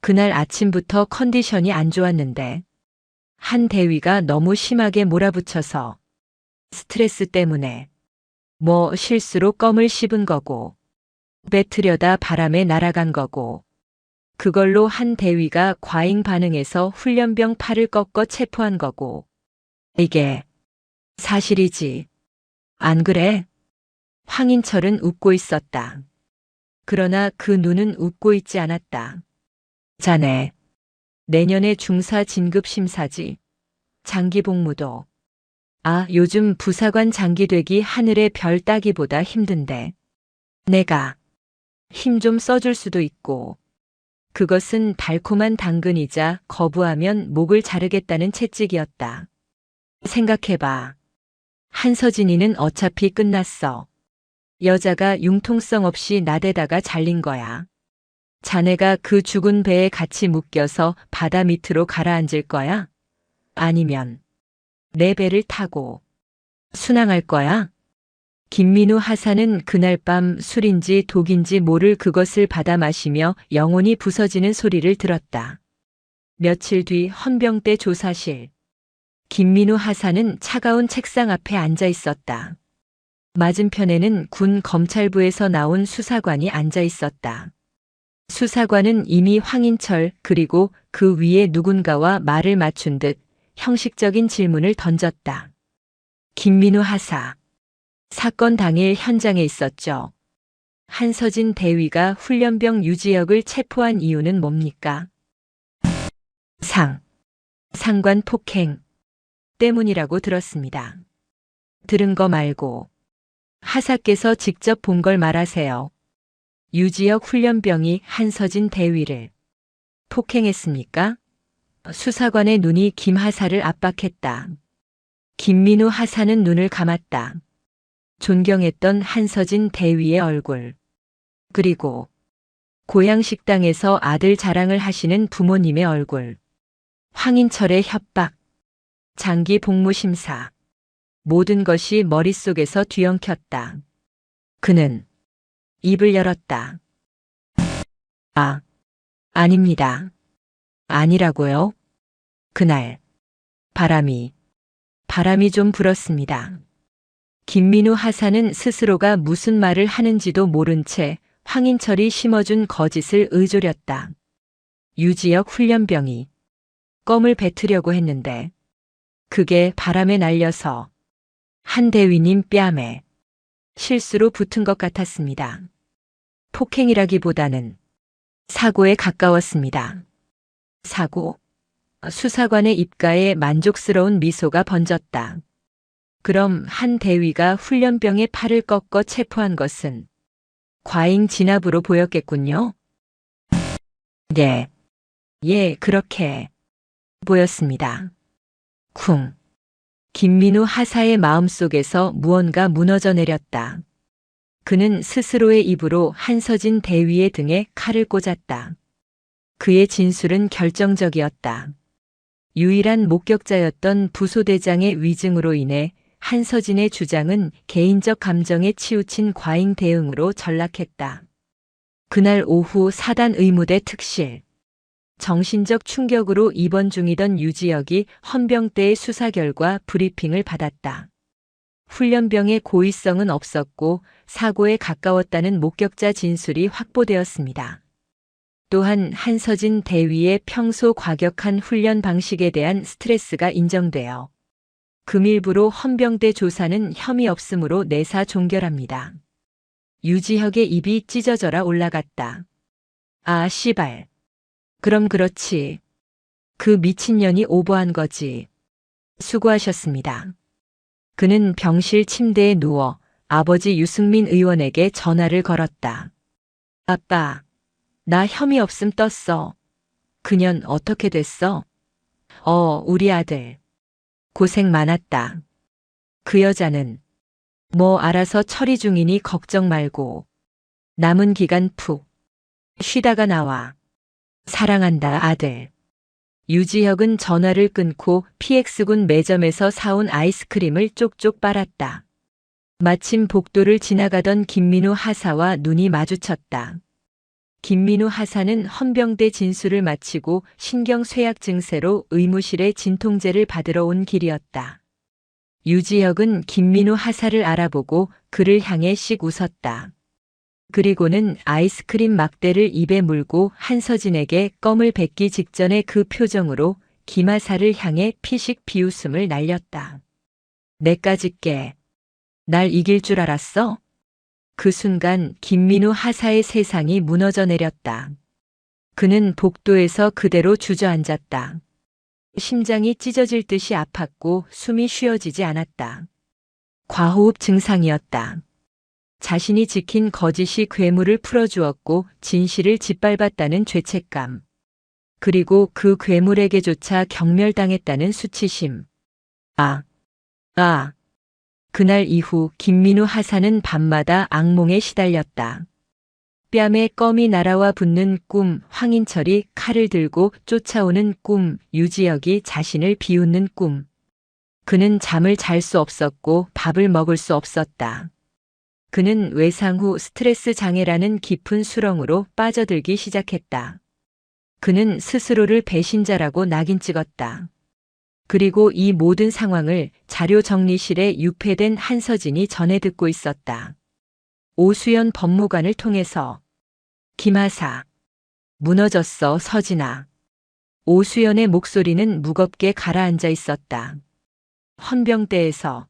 그날 아침부터 컨디션이 안 좋았는데 한 대위가 너무 심하게 몰아붙여서 스트레스 때문에 뭐 실수로 껌을 씹은 거고 뱉으려다 바람에 날아간 거고 그걸로 한 대위가 과잉 반응해서 훈련병 팔을 꺾어 체포한 거고. 이게 사실이지. 안 그래? 황인철은 웃고 있었다. 그러나 그 눈은 웃고 있지 않았다. 자네, 내년에 중사 진급 심사지. 장기 복무도. 요즘 부사관 장기 되기 하늘의 별 따기보다 힘든데. 내가 힘 좀 써줄 수도 있고. 그것은 달콤한 당근이자 거부하면 목을 자르겠다는 채찍이었다. 생각해봐. 한서진이는 어차피 끝났어. 여자가 융통성 없이 나대다가 잘린 거야. 자네가 그 죽은 배에 같이 묶여서 바다 밑으로 가라앉을 거야? 아니면 내 배를 타고 순항할 거야? 김민우 하사는 그날 밤 술인지 독인지 모를 그것을 받아 마시며 영혼이 부서지는 소리를 들었다. 며칠 뒤 헌병대 조사실. 김민우 하사는 차가운 책상 앞에 앉아 있었다. 맞은편에는 군 검찰부에서 나온 수사관이 앉아 있었다. 수사관은 이미 황인철 그리고 그 위에 누군가와 말을 맞춘 듯 형식적인 질문을 던졌다. 김민우 하사. 사건 당일 현장에 있었죠. 한서진 대위가 훈련병 유지혁을 체포한 이유는 뭡니까? 상관 폭행 때문이라고 들었습니다. 들은 거 말고 하사께서 직접 본 걸 말하세요. 유지혁 훈련병이 한서진 대위를 폭행했습니까? 수사관의 눈이 김하사를 압박했다. 김민우 하사는 눈을 감았다. 존경했던 한서진 대위의 얼굴. 그리고 고향 식당에서 아들 자랑을 하시는 부모님의 얼굴. 황인철의 협박, 장기 복무 심사. 모든 것이 머릿속에서 뒤엉켰다. 그는 입을 열었다. 아, 아닙니다. 아니라고요? 그날 바람이 좀 불었습니다. 김민우 하사는 스스로가 무슨 말을 하는지도 모른 채 황인철이 심어준 거짓을 의조렸다. 유지혁 훈련병이 껌을 뱉으려고 했는데 그게 바람에 날려서 한 대위님 뺨에 실수로 붙은 것 같았습니다. 폭행이라기보다는 사고에 가까웠습니다. 사고. 수사관의 입가에 만족스러운 미소가 번졌다. 그럼 한 대위가 훈련병의 팔을 꺾어 체포한 것은 과잉 진압으로 보였겠군요. 네. 예, 그렇게 보였습니다. 쿵. 김민우 하사의 마음속에서 무언가 무너져 내렸다. 그는 스스로의 입으로 한서진 대위의 등에 칼을 꽂았다. 그의 진술은 결정적이었다. 유일한 목격자였던 부소대장의 위증으로 인해 한서진의 주장은 개인적 감정에 치우친 과잉 대응으로 전락했다. 그날 오후 사단 의무대 특실. 정신적 충격으로 입원 중이던 유지혁이 헌병대의 수사 결과 브리핑을 받았다. 훈련병의 고의성은 없었고 사고에 가까웠다는 목격자 진술이 확보되었습니다. 또한 한서진 대위의 평소 과격한 훈련 방식에 대한 스트레스가 인정되어 금일부로 헌병대 조사는 혐의 없음으로 내사 종결합니다. 유지혁의 입이 찢어져라 올라갔다. 아, 씨발. 그럼 그렇지. 그 미친년이 오버한 거지. 수고하셨습니다. 그는 병실 침대에 누워 아버지 유승민 의원에게 전화를 걸었다. 아빠, 나 혐의 없음 떴어. 그년 어떻게 됐어? 우리 아들. 고생 많았다. 그 여자는 뭐 알아서 처리 중이니 걱정 말고 남은 기간 푹 쉬다가 나와. 사랑한다, 아들. 유지혁은 전화를 끊고 PX군 매점에서 사온 아이스크림을 쪽쪽 빨았다. 마침 복도를 지나가던 김민우 하사와 눈이 마주쳤다. 김민우 하사는 헌병대 진술을 마치고 신경쇠약 증세로 의무실에 진통제를 받으러 온 길이었다. 유지혁은 김민우 하사를 알아보고 그를 향해 씩 웃었다. 그리고는 아이스크림 막대를 입에 물고 한서진에게 껌을 뱉기 직전의 그 표정으로 김하사를 향해 피식 비웃음을 날렸다. 내까짓게 날 이길 줄 알았어? 그 순간 김민우 하사의 세상이 무너져 내렸다. 그는 복도에서 그대로 주저앉았다. 심장이 찢어질 듯이 아팠고 숨이 쉬어지지 않았다. 과호흡 증상이었다. 자신이 지킨 거짓이 괴물을 풀어주었고 진실을 짓밟았다는 죄책감. 그리고 그 괴물에게조차 경멸당했다는 수치심. 그날 이후 김민우 하사는 밤마다 악몽에 시달렸다. 뺨에 껌이 날아와 붙는 꿈, 황인철이 칼을 들고 쫓아오는 꿈, 유지혁이 자신을 비웃는 꿈. 그는 잠을 잘 수 없었고 밥을 먹을 수 없었다. 그는 외상 후 스트레스 장애라는 깊은 수렁으로 빠져들기 시작했다. 그는 스스로를 배신자라고 낙인 찍었다. 그리고 이 모든 상황을 자료 정리실에 유폐된 한서진이 전해 듣고 있었다. 오수연 법무관을 통해서 김하사, 무너졌어, 서진아. 오수연의 목소리는 무겁게 가라앉아 있었다. 헌병대에서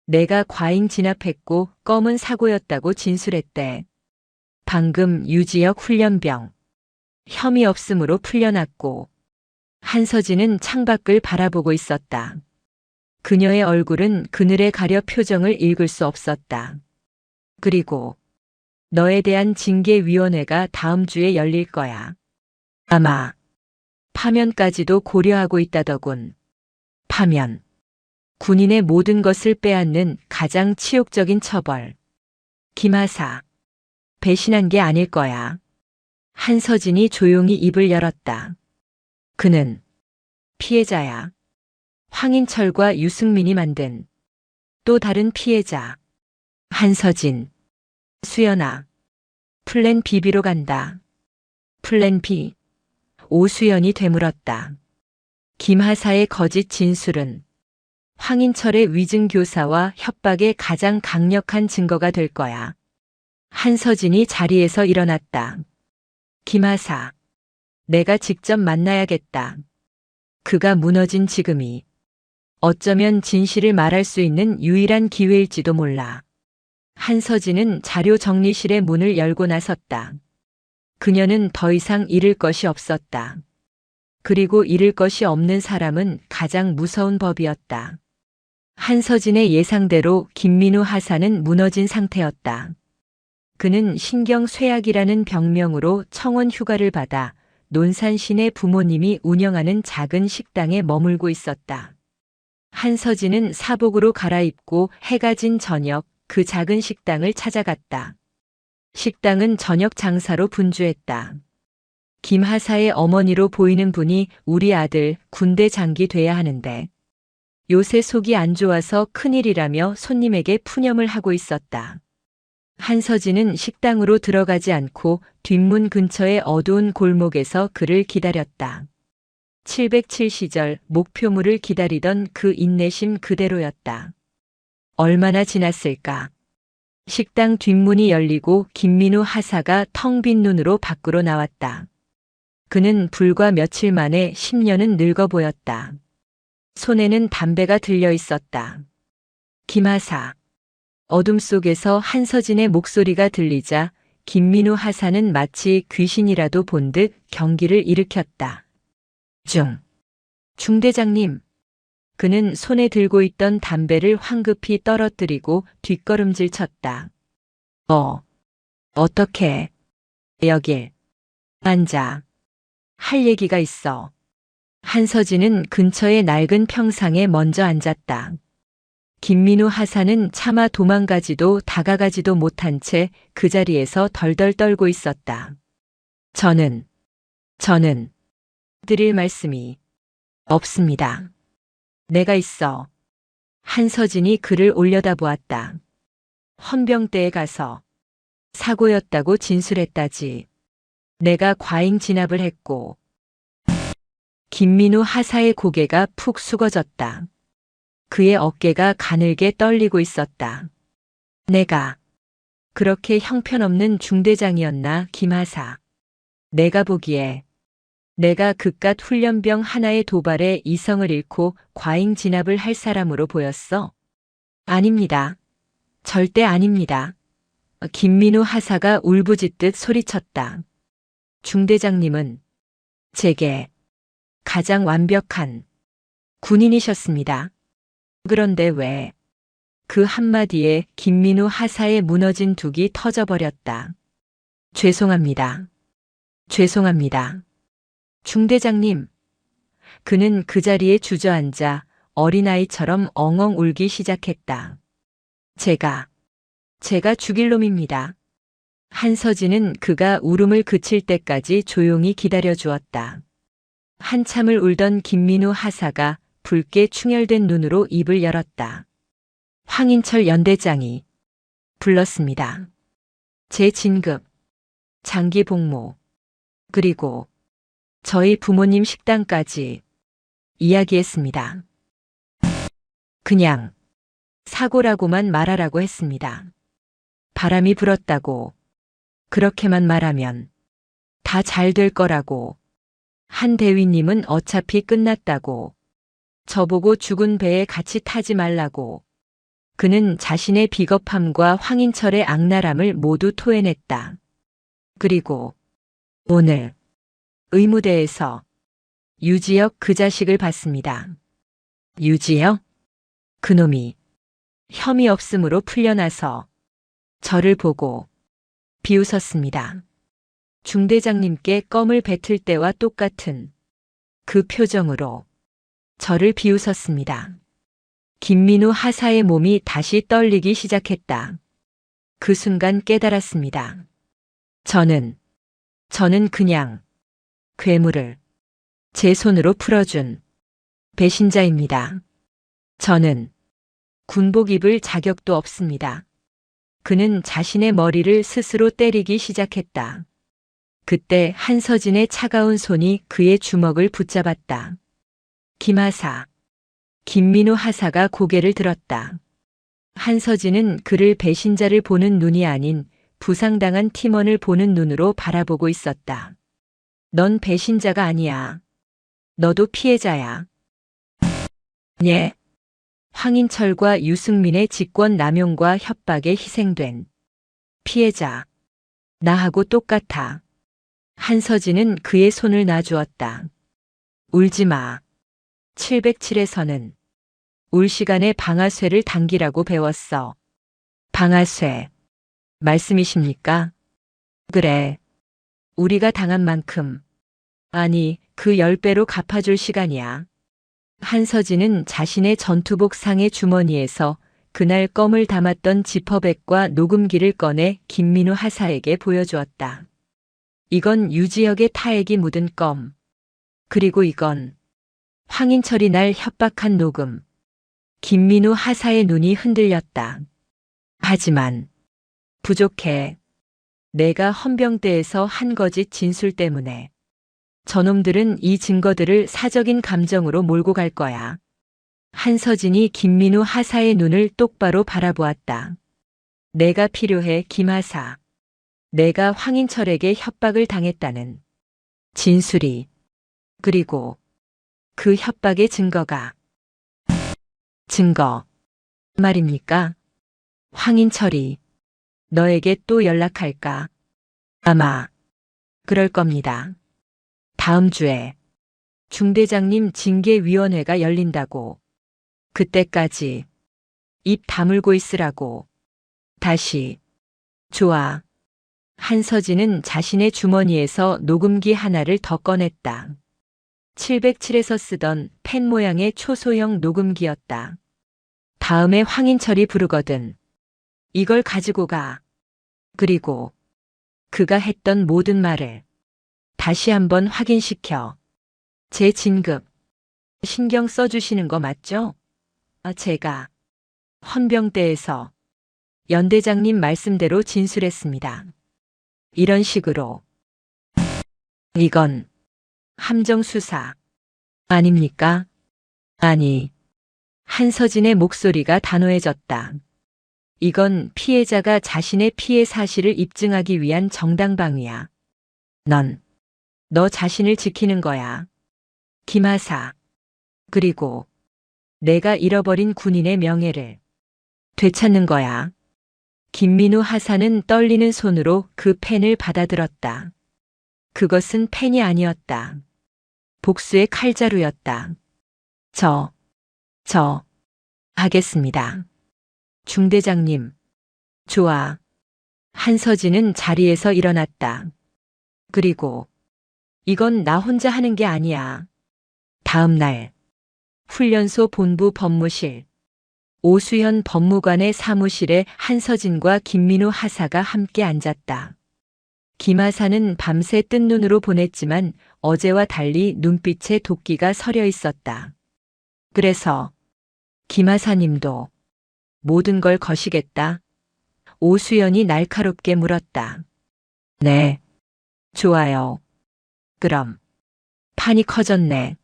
내가 과잉 진압했고 껌은 사고였다고 진술했대. 방금 유지혁 훈련병. 혐의 없음으로 풀려났고. 한서진은 창밖을 바라보고 있었다. 그녀의 얼굴은 그늘에 가려 표정을 읽을 수 없었다. 그리고 너에 대한 징계위원회가 다음 주에 열릴 거야. 아마 파면까지도 고려하고 있다더군. 파면. 군인의 모든 것을 빼앗는 가장 치욕적인 처벌. 김하사. 배신한 게 아닐 거야. 한서진이 조용히 입을 열었다. 그는 피해자야. 황인철과 유승민이 만든 또 다른 피해자. 한서진. 수연아. 플랜 B로 간다. 플랜 B. 오수연이 되물었다. 김하사의 거짓 진술은 황인철의 위증교사와 협박의 가장 강력한 증거가 될 거야. 한서진이 자리에서 일어났다. 김하사. 내가 직접 만나야겠다. 그가 무너진 지금이 어쩌면 진실을 말할 수 있는 유일한 기회일지도 몰라. 한서진은 자료 정리실의 문을 열고 나섰다. 그녀는 더 이상 잃을 것이 없었다. 그리고 잃을 것이 없는 사람은 가장 무서운 법이었다. 한서진의 예상대로 김민우 하사는 무너진 상태였다. 그는 신경쇠약이라는 병명으로 청원 휴가를 받아 논산시내 부모님이 운영하는 작은 식당에 머물고 있었다. 한서진은 사복으로 갈아입고 해가 진 저녁 그 작은 식당을 찾아갔다. 식당은 저녁 장사로 분주했다. 김하사의 어머니로 보이는 분이 우리 아들 군대 장기 돼야 하는데 요새 속이 안 좋아서 큰일이라며 손님에게 푸념을 하고 있었다. 한서진은 식당으로 들어가지 않고 뒷문 근처의 어두운 골목에서 그를 기다렸다. 707시절 목표물을 기다리던 그 인내심 그대로였다. 얼마나 지났을까? 식당 뒷문이 열리고 김민우 하사가 텅 빈 눈으로 밖으로 나왔다. 그는 불과 며칠 만에 10년은 늙어 보였다. 손에는 담배가 들려 있었다. 김하사. 어둠 속에서 한서진의 목소리가 들리자 김민우 하사는 마치 귀신이라도 본 듯 경기를 일으켰다. 중대장님. 그는 손에 들고 있던 담배를 황급히 떨어뜨리고 뒷걸음질 쳤다. 어떻게? 여길. 앉아. 할 얘기가 있어. 한서진은 근처의 낡은 평상에 먼저 앉았다. 김민우 하사는 차마 도망가지도 다가가지도 못한 채 그 자리에서 덜덜 떨고 있었다. 저는 드릴 말씀이 없습니다. 내가 있어. 한서진이 그를 올려다보았다. 헌병대에 가서 사고였다고 진술했다지. 내가 과잉 진압을 했고. 김민우 하사의 고개가 푹 숙어졌다. 그의 어깨가 가늘게 떨리고 있었다. 내가 그렇게 형편없는 중대장이었나, 김하사. 내가 보기에 내가 그깟 훈련병 하나의 도발에 이성을 잃고 과잉 진압을 할 사람으로 보였어? 아닙니다. 절대 아닙니다. 김민우 하사가 울부짖듯 소리쳤다. 중대장님은 제게 가장 완벽한 군인이셨습니다. 그런데 왜? 그 한마디에 김민우 하사의 무너진 둑이 터져버렸다. 죄송합니다. 중대장님. 그는 그 자리에 주저앉아 어린아이처럼 엉엉 울기 시작했다. 제가 죽일 놈입니다. 한서진은 그가 울음을 그칠 때까지 조용히 기다려 주었다. 한참을 울던 김민우 하사가 붉게 충혈된 눈으로 입을 열었다. 황인철 연대장이 불렀습니다. 제 진급, 장기 복무, 그리고 저희 부모님 식당까지 이야기했습니다. 그냥 사고라고만 말하라고 했습니다. 바람이 불었다고 그렇게만 말하면 다 잘 될 거라고. 한 대위님은 어차피 끝났다고. 저보고 죽은 배에 같이 타지 말라고. 그는 자신의 비겁함과 황인철의 악랄함을 모두 토해냈다. 그리고 오늘 의무대에서 유지혁 그 자식을 봤습니다. 유지혁? 그놈이 혐의 없음으로 풀려나서 저를 보고 비웃었습니다. 중대장님께 껌을 뱉을 때와 똑같은 그 표정으로 저를 비웃었습니다. 김민우 하사의 몸이 다시 떨리기 시작했다. 그 순간 깨달았습니다. 저는 그냥 괴물을 제 손으로 풀어준 배신자입니다. 저는 군복 입을 자격도 없습니다. 그는 자신의 머리를 스스로 때리기 시작했다. 그때 한서진의 차가운 손이 그의 주먹을 붙잡았다. 김하사. 김민우 하사가 고개를 들었다. 한서진은 그를 배신자를 보는 눈이 아닌 부상당한 팀원을 보는 눈으로 바라보고 있었다. 넌 배신자가 아니야. 너도 피해자야. 예. 황인철과 유승민의 직권 남용과 협박에 희생된 피해자. 나하고 똑같아. 한서진은 그의 손을 놔주었다. 울지 마. 707에서는 울 시간에 방아쇠를 당기라고 배웠어. 방아쇠. 말씀이십니까? 그래. 우리가 당한 만큼. 아니, 그 10배로 갚아줄 시간이야. 한서진은 자신의 전투복 상의 주머니에서 그날 껌을 담았던 지퍼백과 녹음기를 꺼내 김민우 하사에게 보여주었다. 이건 유지혁의 타액이 묻은 껌. 그리고 이건 황인철이 날 협박한 녹음. 김민우 하사의 눈이 흔들렸다. 하지만 부족해. 내가 헌병대에서 한 거짓 진술 때문에. 저놈들은 이 증거들을 사적인 감정으로 몰고 갈 거야. 한서진이 김민우 하사의 눈을 똑바로 바라보았다. 내가 필요해, 김하사. 내가 황인철에게 협박을 당했다는 진술이. 그리고 그 협박의 증거가. 증거 말입니까? 황인철이 너에게 또 연락할까? 아마 그럴 겁니다. 다음 주에 중대장님 징계위원회가 열린다고. 그때까지 입 다물고 있으라고. 다시. 좋아. 한서진은 자신의 주머니에서 녹음기 하나를 더 꺼냈다. 707에서 쓰던 펜 모양의 초소형 녹음기였다. 다음에 황인철이 부르거든. 이걸 가지고 가. 그리고 그가 했던 모든 말을 다시 한번 확인시켜. 제 진급 신경 써주시는 거 맞죠? 제가 헌병대에서 연대장님 말씀대로 진술했습니다. 이런 식으로. 이건 함정수사 아닙니까? 아니. 한서진의 목소리가 단호해졌다. 이건 피해자가 자신의 피해 사실을 입증하기 위한 정당방위야. 너 자신을 지키는 거야. 김하사. 그리고 내가 잃어버린 군인의 명예를 되찾는 거야. 김민우 하사는 떨리는 손으로 그 펜을 받아들었다. 그것은 펜이 아니었다. 복수의 칼자루였다. 하겠습니다. 중대장님. 좋아. 한서진은 자리에서 일어났다. 그리고 이건 나 혼자 하는 게 아니야. 다음 날 훈련소 본부 법무실. 오수현 법무관의 사무실에 한서진과 김민우 하사가 함께 앉았다. 김하사는 밤새 뜬 눈으로 보냈지만 어제와 달리 눈빛에 도끼가 서려 있었다. 그래서 김하사님도 모든 걸 거시겠다? 오수연이 날카롭게 물었다. 네. 좋아요. 그럼. 판이 커졌네.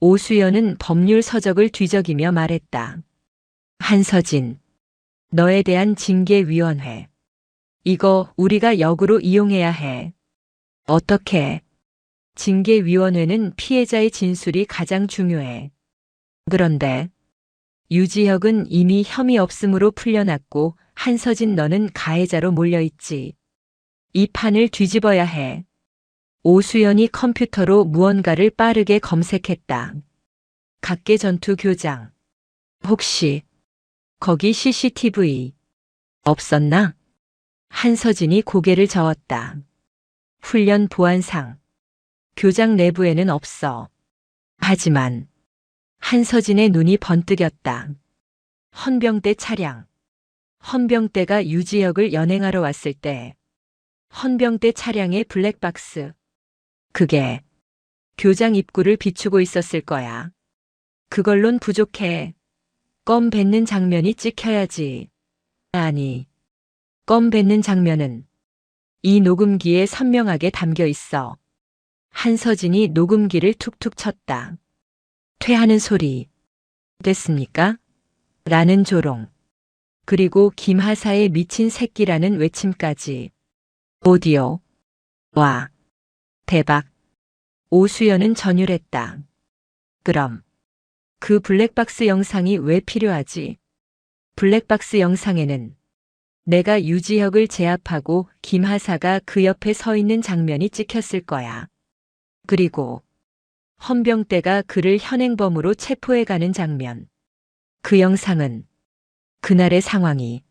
오수연은 법률 서적을 뒤적이며 말했다. 한서진. 너에 대한 징계위원회. 이거 우리가 역으로 이용해야 해. 어떻게? 징계위원회는 피해자의 진술이 가장 중요해. 그런데 유지혁은 이미 혐의 없음으로 풀려났고 한서진 너는 가해자로 몰려있지. 이 판을 뒤집어야 해. 오수연이 컴퓨터로 무언가를 빠르게 검색했다. 각계전투교장. 혹시 거기 CCTV 없었나? 한서진이 고개를 저었다. 훈련 보안상. 교장 내부에는 없어. 하지만 한서진의 눈이 번뜩였다. 헌병대 차량. 헌병대가 유지혁을 연행하러 왔을 때 헌병대 차량의 블랙박스. 그게 교장 입구를 비추고 있었을 거야. 그걸론 부족해. 껌 뱉는 장면이 찍혀야지. 아니, 껌 뱉는 장면은 이 녹음기에 선명하게 담겨 있어. 한서진이 녹음기를 툭툭 쳤다. 퇴하는 소리. 됐습니까? 라는 조롱. 그리고 김하사의 미친 새끼라는 외침까지. 오디오. 와. 대박. 오수연은 전율했다. 그럼 그 블랙박스 영상이 왜 필요하지? 블랙박스 영상에는 내가 유지혁을 제압하고 김하사가 그 옆에 서 있는 장면이 찍혔을 거야. 그리고 헌병대가 그를 현행범으로 체포해가는 장면. 그 영상은 그날의 상황이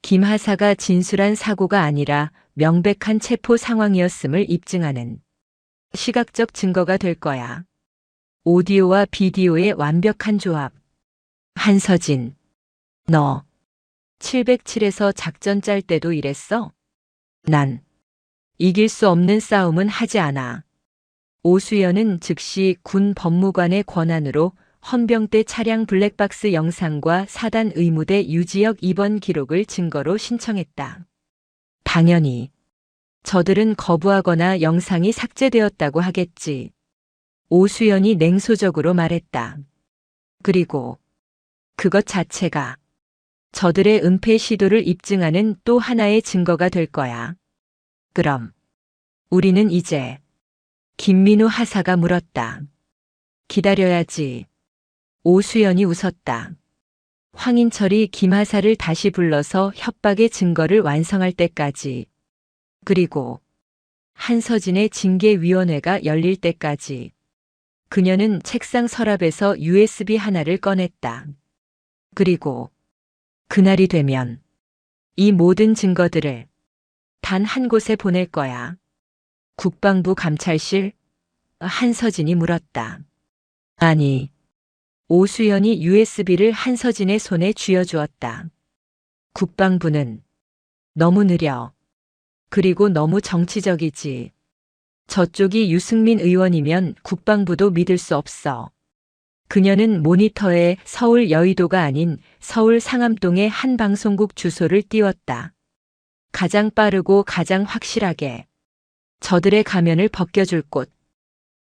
김하사가 진술한 사고가 아니라 명백한 체포 상황이었음을 입증하는 시각적 증거가 될 거야. 오디오와 비디오의 완벽한 조합. 한서진, 너 707에서 작전 짤 때도 이랬어? 난 이길 수 없는 싸움은 하지 않아. 오수연은 즉시 군 법무관의 권한으로 헌병대 차량 블랙박스 영상과 사단 의무대 유지혁 입원 기록을 증거로 신청했다. 당연히 저들은 거부하거나 영상이 삭제되었다고 하겠지. 오수연이 냉소적으로 말했다. 그리고 그것 자체가 저들의 은폐 시도를 입증하는 또 하나의 증거가 될 거야. 그럼 우리는 이제 김민우 하사가 물었다. 기다려야지. 오수연이 웃었다. 황인철이 김하사를 다시 불러서 협박의 증거를 완성할 때까지. 그리고 한서진의 징계위원회가 열릴 때까지. 그녀는 책상 서랍에서 USB 하나를 꺼냈다. 그리고 그날이 되면 이 모든 증거들을 단 한 곳에 보낼 거야. 국방부 감찰실? 한서진이 물었다. 아니. 오수연이 USB를 한서진의 손에 쥐어주었다. 국방부는 너무 느려. 그리고 너무 정치적이지. 저쪽이 유승민 의원이면 국방부도 믿을 수 없어. 그녀는 모니터에 서울 여의도가 아닌 서울 상암동의 한 방송국 주소를 띄웠다. 가장 빠르고 가장 확실하게 저들의 가면을 벗겨줄 곳.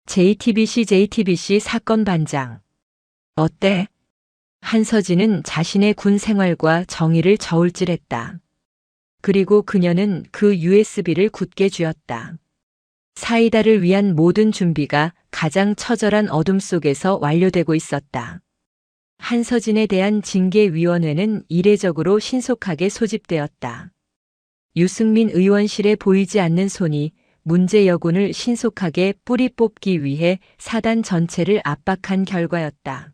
JTBC 사건 반장. 어때? 한서진은 자신의 군 생활과 정의를 저울질했다. 그리고 그녀는 그 USB를 굳게 쥐었다. 사이다를 위한 모든 준비가 가장 처절한 어둠 속에서 완료되고 있었다. 한서진에 대한 징계위원회는 이례적으로 신속하게 소집되었다. 유승민 의원실에 보이지 않는 손이 문제 여군을 신속하게 뿌리 뽑기 위해 사단 전체를 압박한 결과였다.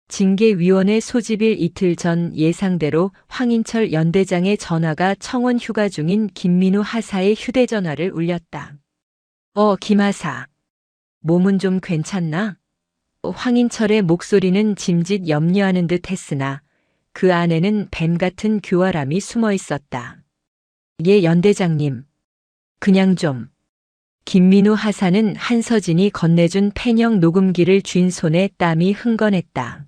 징계위원회 소집일 이틀 전 예상대로 황인철 연대장의 전화가 청원 휴가 중인 김민우 하사의 휴대전화를 울렸다. 김하사. 몸은 좀 괜찮나? 황인철의 목소리는 짐짓 염려하는 듯 했으나 그 안에는 뱀 같은 교활함이 숨어 있었다. 예, 연대장님. 그냥 좀. 김민우 하사는 한서진이 건네준 팬형 녹음기를 쥔 손에 땀이 흥건했다.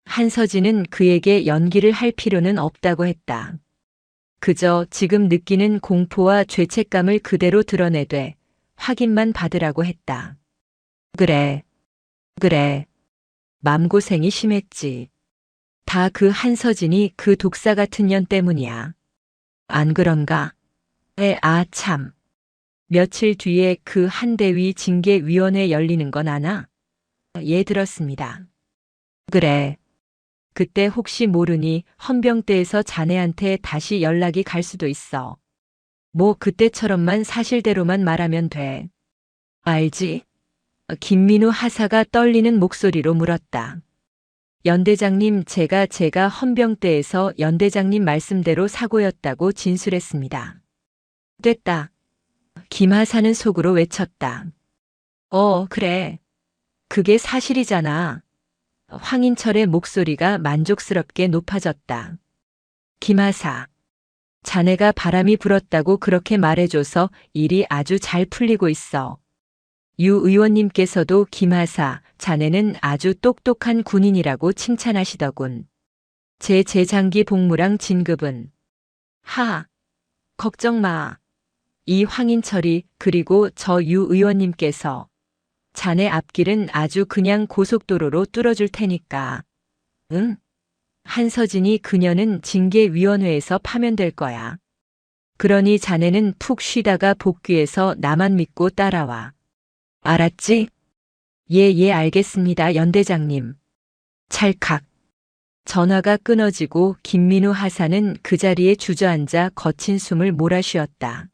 한서진은 그에게 연기를 할 필요는 없다고 했다. 그저 지금 느끼는 공포와 죄책감을 그대로 드러내되 확인만 받으라고 했다. 그래. 맘고생이 심했지. 다 그 한서진이 그 독사 같은 년 때문이야. 안 그런가? 참. 며칠 뒤에 그 한대위 징계위원회 열리는 건 아나? 예, 들었습니다. 그래. 그때 혹시 모르니 헌병대에서 자네한테 다시 연락이 갈 수도 있어. 뭐 그때처럼만 사실대로만 말하면 돼. 알지? 김민우 하사가 떨리는 목소리로 물었다. 연대장님, 제가 헌병대에서 연대장님 말씀대로 사고였다고 진술했습니다. 됐다. 김하사는 속으로 외쳤다. 그래. 그게 사실이잖아. 황인철의 목소리가 만족스럽게 높아졌다. 김하사. 자네가 바람이 불었다고 그렇게 말해줘서 일이 아주 잘 풀리고 있어. 유 의원님께서도 김하사, 자네는 아주 똑똑한 군인이라고 칭찬하시더군. 제 재장기 복무랑 진급은. 하, 걱정 마. 이 황인철이 그리고 저 유 의원님께서 자네 앞길은 아주 그냥 고속도로로 뚫어줄 테니까. 응? 한서진이 그녀는 징계위원회에서 파면될 거야. 그러니 자네는 푹 쉬다가 복귀해서 나만 믿고 따라와. 알았지? 예, 알겠습니다, 연대장님. 찰칵. 전화가 끊어지고 김민우 하사는 그 자리에 주저앉아 거친 숨을 몰아쉬었다.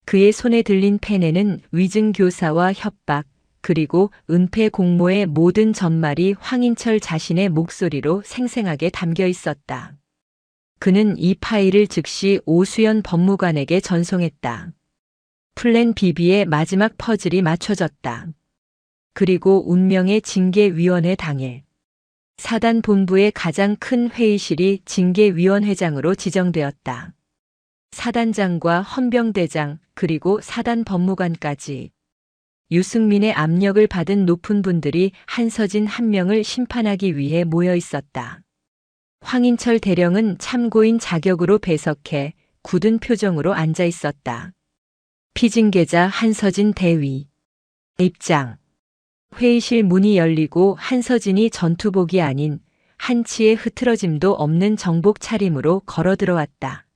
그의 손에 들린 펜에는 위증교사와 협박, 그리고 은폐 공모의 모든 전말이 황인철 자신의 목소리로 생생하게 담겨 있었다. 그는 이 파일을 즉시 오수연 법무관에게 전송했다. 플랜 BB의 마지막 퍼즐이 맞춰졌다. 그리고 운명의 징계위원회 당일. 사단 본부의 가장 큰 회의실이 징계위원회장으로 지정되었다. 사단장과 헌병대장 그리고 사단 법무관까지 유승민의 압력을 받은 높은 분들이 한서진 한 명을 심판하기 위해 모여 있었다. 황인철 대령은 참고인 자격으로 배석해 굳은 표정으로 앉아 있었다. 피징계자 한서진 대위. 입장. 회의실 문이 열리고 한서진이 전투복이 아닌 한치의 흐트러짐도 없는 정복 차림으로 걸어 들어왔다.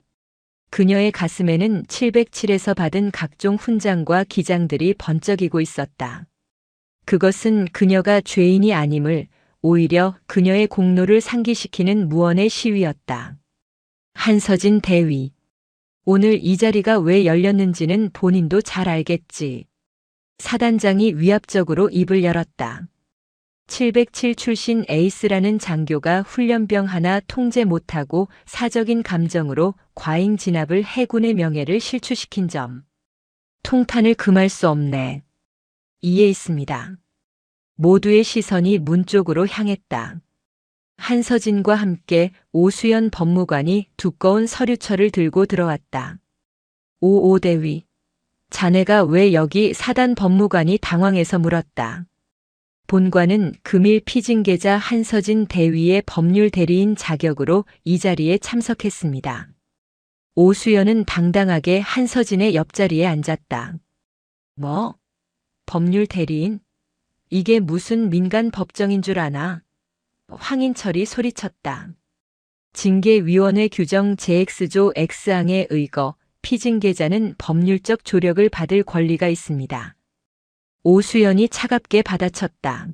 그녀의 가슴에는 707에서 받은 각종 훈장과 기장들이 번쩍이고 있었다. 그것은 그녀가 죄인이 아님을, 오히려 그녀의 공로를 상기시키는 무언의 시위였다. 한서진 대위. 오늘 이 자리가 왜 열렸는지는 본인도 잘 알겠지. 사단장이 위압적으로 입을 열었다. 707 출신 에이스라는 장교가 훈련병 하나 통제 못하고 사적인 감정으로 과잉 진압을 해군의 명예를 실추시킨 점. 통탄을 금할 수 없네. 이에 있습니다. 모두의 시선이 문 쪽으로 향했다. 한서진과 함께 오수연 법무관이 두꺼운 서류철을 들고 들어왔다. 오오 대위. 자네가 왜 여기? 사단 법무관이 당황해서 물었다. 본관은 금일 피징계자 한서진 대위의 법률 대리인 자격으로 이 자리에 참석했습니다. 오수연은 당당하게 한서진의 옆자리에 앉았다. 뭐? 법률 대리인? 이게 무슨 민간 법정인 줄 아나? 황인철이 소리쳤다. 징계위원회 규정 제-X조 X항에 의거 피징계자는 법률적 조력을 받을 권리가 있습니다. 오수연이 차갑게 받아쳤다.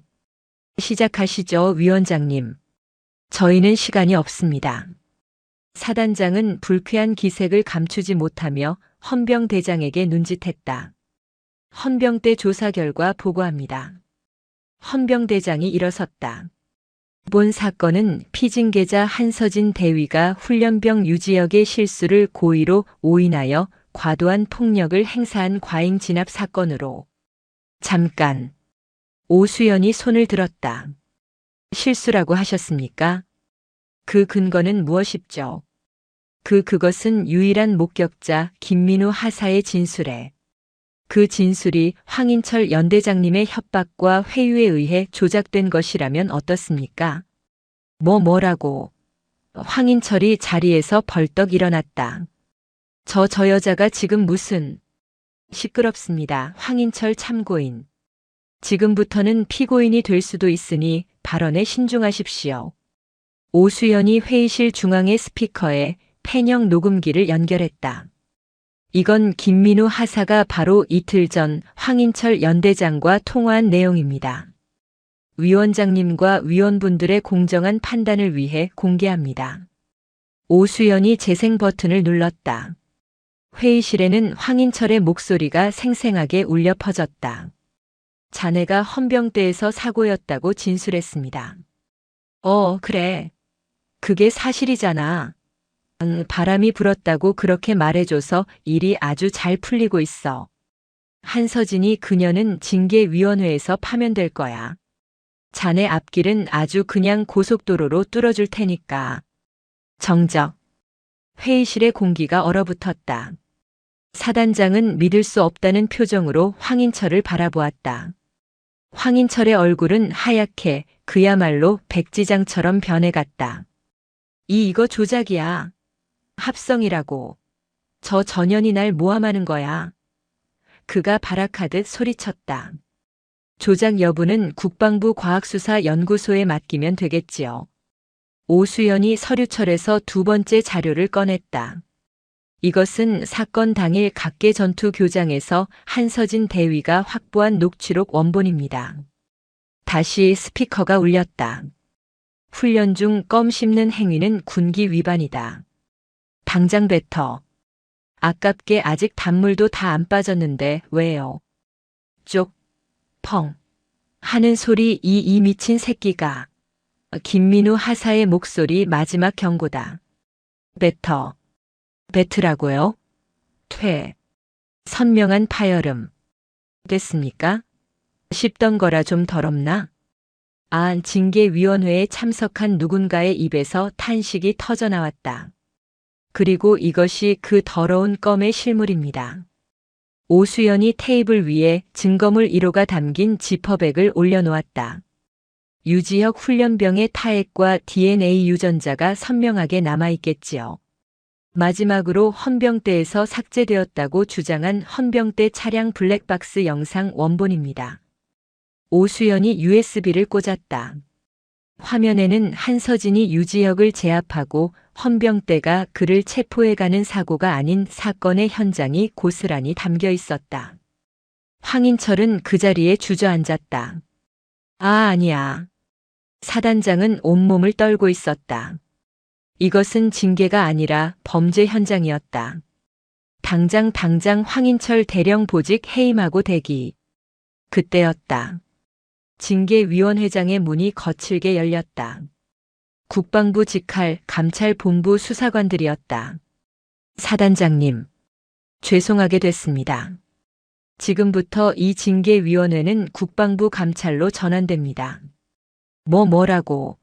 시작하시죠, 위원장님. 저희는 시간이 없습니다. 사단장은 불쾌한 기색을 감추지 못하며 헌병대장에게 눈짓했다. 헌병대 조사 결과 보고합니다. 헌병대장이 일어섰다. 이번 사건은 피징계자 한서진 대위가 훈련병 유지역의 실수를 고의로 오인하여 과도한 폭력을 행사한 과잉 진압 사건으로. 잠깐. 오수연이 손을 들었다. 실수라고 하셨습니까? 그 근거는 무엇입죠? 그것은 유일한 목격자 김민우 하사의 진술에. 그 진술이 황인철 연대장님의 협박과 회유에 의해 조작된 것이라면 어떻습니까? 뭐라고? 황인철이 자리에서 벌떡 일어났다. 저 여자가 지금 무슨... 시끄럽습니다. 황인철 참고인. 지금부터는 피고인이 될 수도 있으니 발언에 신중하십시오. 오수연이 회의실 중앙의 스피커에 펜형 녹음기를 연결했다. 이건 김민우 하사가 바로 이틀 전 황인철 연대장과 통화한 내용입니다. 위원장님과 위원분들의 공정한 판단을 위해 공개합니다. 오수연이 재생 버튼을 눌렀다. 회의실에는 황인철의 목소리가 생생하게 울려 퍼졌다. 자네가 헌병대에서 사고였다고 진술했습니다. 그래. 그게 사실이잖아. 바람이 불었다고 그렇게 말해줘서 일이 아주 잘 풀리고 있어. 한서진이 그녀는 징계위원회에서 파면될 거야. 자네 앞길은 아주 그냥 고속도로로 뚫어줄 테니까. 정적. 회의실의 공기가 얼어붙었다. 사단장은 믿을 수 없다는 표정으로 황인철을 바라보았다. 황인철의 얼굴은 하얗게 그야말로 백지장처럼 변해갔다. 이거 조작이야. 합성이라고. 저 전현이 날 모함하는 거야. 그가 발악하듯 소리쳤다. 조작 여부는 국방부 과학수사연구소에 맡기면 되겠지요. 오수연이 서류철에서 두 번째 자료를 꺼냈다. 이것은 사건 당일 각계 전투 교장에서 한서진 대위가 확보한 녹취록 원본입니다. 다시 스피커가 울렸다. 훈련 중 껌 씹는 행위는 군기 위반이다. 당장 뱉어. 아깝게 아직 단물도 다 안 빠졌는데 왜요? 쪽, 펑 하는 소리 이 미친 새끼가. 김민우 하사의 목소리 마지막 경고다. 뱉어. 뱉으라고요? 퇴. 선명한 파열음. 됐습니까? 씹던 거라 좀 더럽나? 징계위원회에 참석한 누군가의 입에서 탄식이 터져나왔다. 그리고 이것이 그 더러운 껌의 실물입니다. 오수연이 테이블 위에 증거물 1호가 담긴 지퍼백을 올려놓았다. 유지혁 훈련병의 타액과 DNA 유전자가 선명하게 남아있겠지요. 마지막으로 헌병대에서 삭제되었다고 주장한 헌병대 차량 블랙박스 영상 원본입니다. 오수연이 USB를 꽂았다. 화면에는 한서진이 유지혁을 제압하고 헌병대가 그를 체포해가는 사고가 아닌 사건의 현장이 고스란히 담겨 있었다. 황인철은 그 자리에 주저앉았다. 아니야. 사단장은 온몸을 떨고 있었다. 이것은 징계가 아니라 범죄 현장이었다. 당장 황인철 대령 보직 해임하고 대기. 그때였다. 징계위원회장의 문이 거칠게 열렸다. 국방부 직할 감찰본부 수사관들이었다. 사단장님, 죄송하게 됐습니다. 지금부터 이 징계위원회는 국방부 감찰로 전환됩니다. 뭐라고?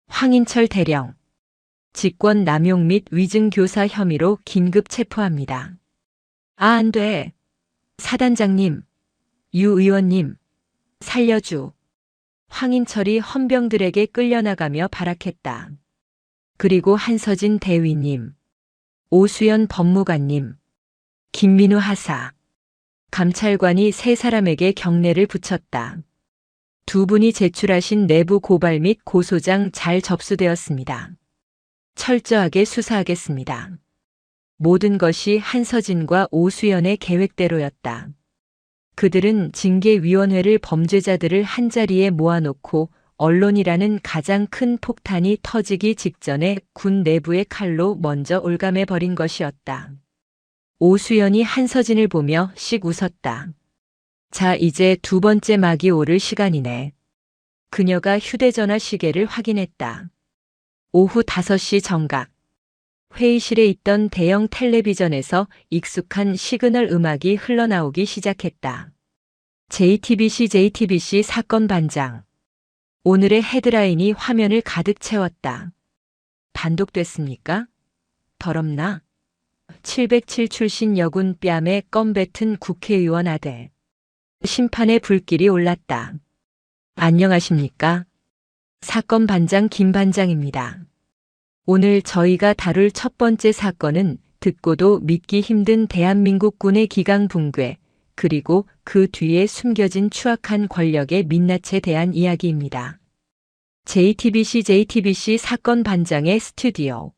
황인철 대령. 직권 남용 및 위증 교사 혐의로 긴급 체포합니다. 안 돼. 사단장님, 유 의원님, 살려주. 황인철이 헌병들에게 끌려나가며 발악했다. 그리고 한서진 대위님, 오수연 법무관님, 김민우 하사, 감찰관이 세 사람에게 경례를 붙였다. 두 분이 제출하신 내부 고발 및 고소장 잘 접수되었습니다. 철저하게 수사하겠습니다. 모든 것이 한서진과 오수연의 계획대로였다. 그들은 징계위원회를 범죄자들을 한자리에 모아놓고 언론이라는 가장 큰 폭탄이 터지기 직전에 군 내부의 칼로 먼저 올감해버린 것이었다. 오수연이 한서진을 보며 씩 웃었다. 자, 이제 두 번째 막이 오를 시간이네. 그녀가 휴대전화 시계를 확인했다. 오후 5시 정각. 회의실에 있던 대형 텔레비전에서 익숙한 시그널 음악이 흘러나오기 시작했다. JTBC 사건 반장. 오늘의 헤드라인이 화면을 가득 채웠다. 단독됐습니까? 더럽나? 707 출신 여군 뺨에 껌 뱉은 국회의원 아들. 심판의 불길이 올랐다. 안녕하십니까? 사건 반장 김 반장입니다. 오늘 저희가 다룰 첫 번째 사건은 듣고도 믿기 힘든 대한민국 군의 기강 붕괴, 그리고 그 뒤에 숨겨진 추악한 권력의 민낯에 대한 이야기입니다. JTBC 사건 반장의 스튜디오.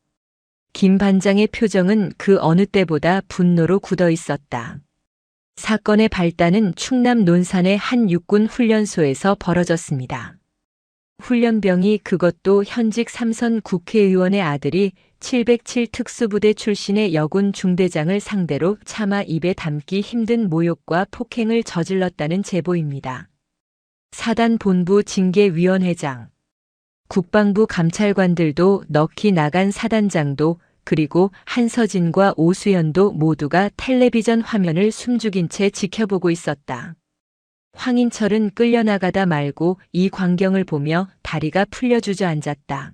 김 반장의 표정은 그 어느 때보다 분노로 굳어 있었다. 사건의 발단은 충남 논산의 한 육군 훈련소에서 벌어졌습니다. 훈련병이, 그것도 현직 3선 국회의원의 아들이 707 특수부대 출신의 여군 중대장을 상대로 차마 입에 담기 힘든 모욕과 폭행을 저질렀다는 제보입니다. 사단 본부 징계위원회장, 국방부 감찰관들도 넋이 나간 사단장도, 그리고 한서진과 오수연도 모두가 텔레비전 화면을 숨죽인 채 지켜보고 있었다. 황인철은 끌려나가다 말고 이 광경을 보며 다리가 풀려 주저앉았다.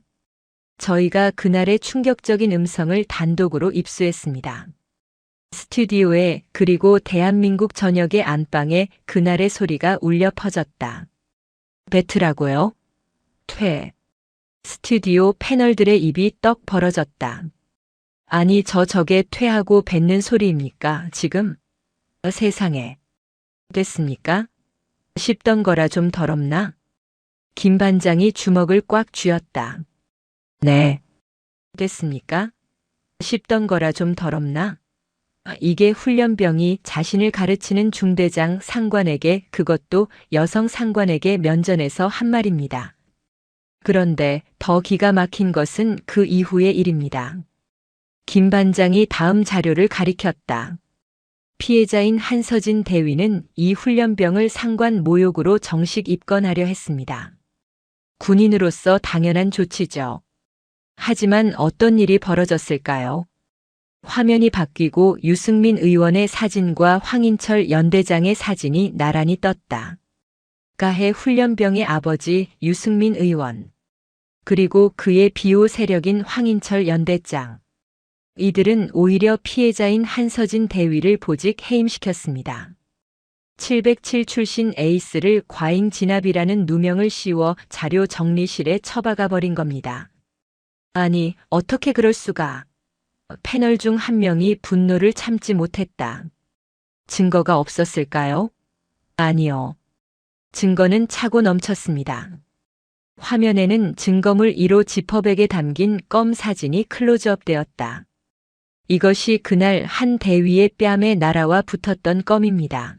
저희가 그날의 충격적인 음성을 단독으로 입수했습니다. 스튜디오에, 그리고 대한민국 전역의 안방에 그날의 소리가 울려 퍼졌다. 뱉으라고요? 퇴. 스튜디오 패널들의 입이 떡 벌어졌다. 아니 저게 퇴하고 뱉는 소리입니까 지금? 세상에. 됐습니까? 씹던 거라 좀 더럽나? 김 반장이 주먹을 꽉 쥐었다. 네. 됐습니까? 씹던 거라 좀 더럽나? 이게 훈련병이 자신을 가르치는 중대장 상관에게, 그것도 여성 상관에게 면전에서 한 말입니다. 그런데 더 기가 막힌 것은 그 이후의 일입니다. 김 반장이 다음 자료를 가리켰다. 피해자인 한서진 대위는 이 훈련병을 상관 모욕으로 정식 입건하려 했습니다. 군인으로서 당연한 조치죠. 하지만 어떤 일이 벌어졌을까요? 화면이 바뀌고 유승민 의원의 사진과 황인철 연대장의 사진이 나란히 떴다. 가해 훈련병의 아버지 유승민 의원, 그리고 그의 비호 세력인 황인철 연대장. 이들은 오히려 피해자인 한서진 대위를 보직 해임시켰습니다. 707 출신 에이스를 과잉 진압이라는 누명을 씌워 자료 정리실에 처박아 버린 겁니다. 아니, 어떻게 그럴 수가. 패널 중 한 명이 분노를 참지 못했다. 증거가 없었을까요? 아니요. 증거는 차고 넘쳤습니다. 화면에는 증거물 1호 지퍼백에 담긴 껌 사진이 클로즈업 되었다. 이것이 그날 한 대위의 뺨에 날아와 붙었던 껌입니다.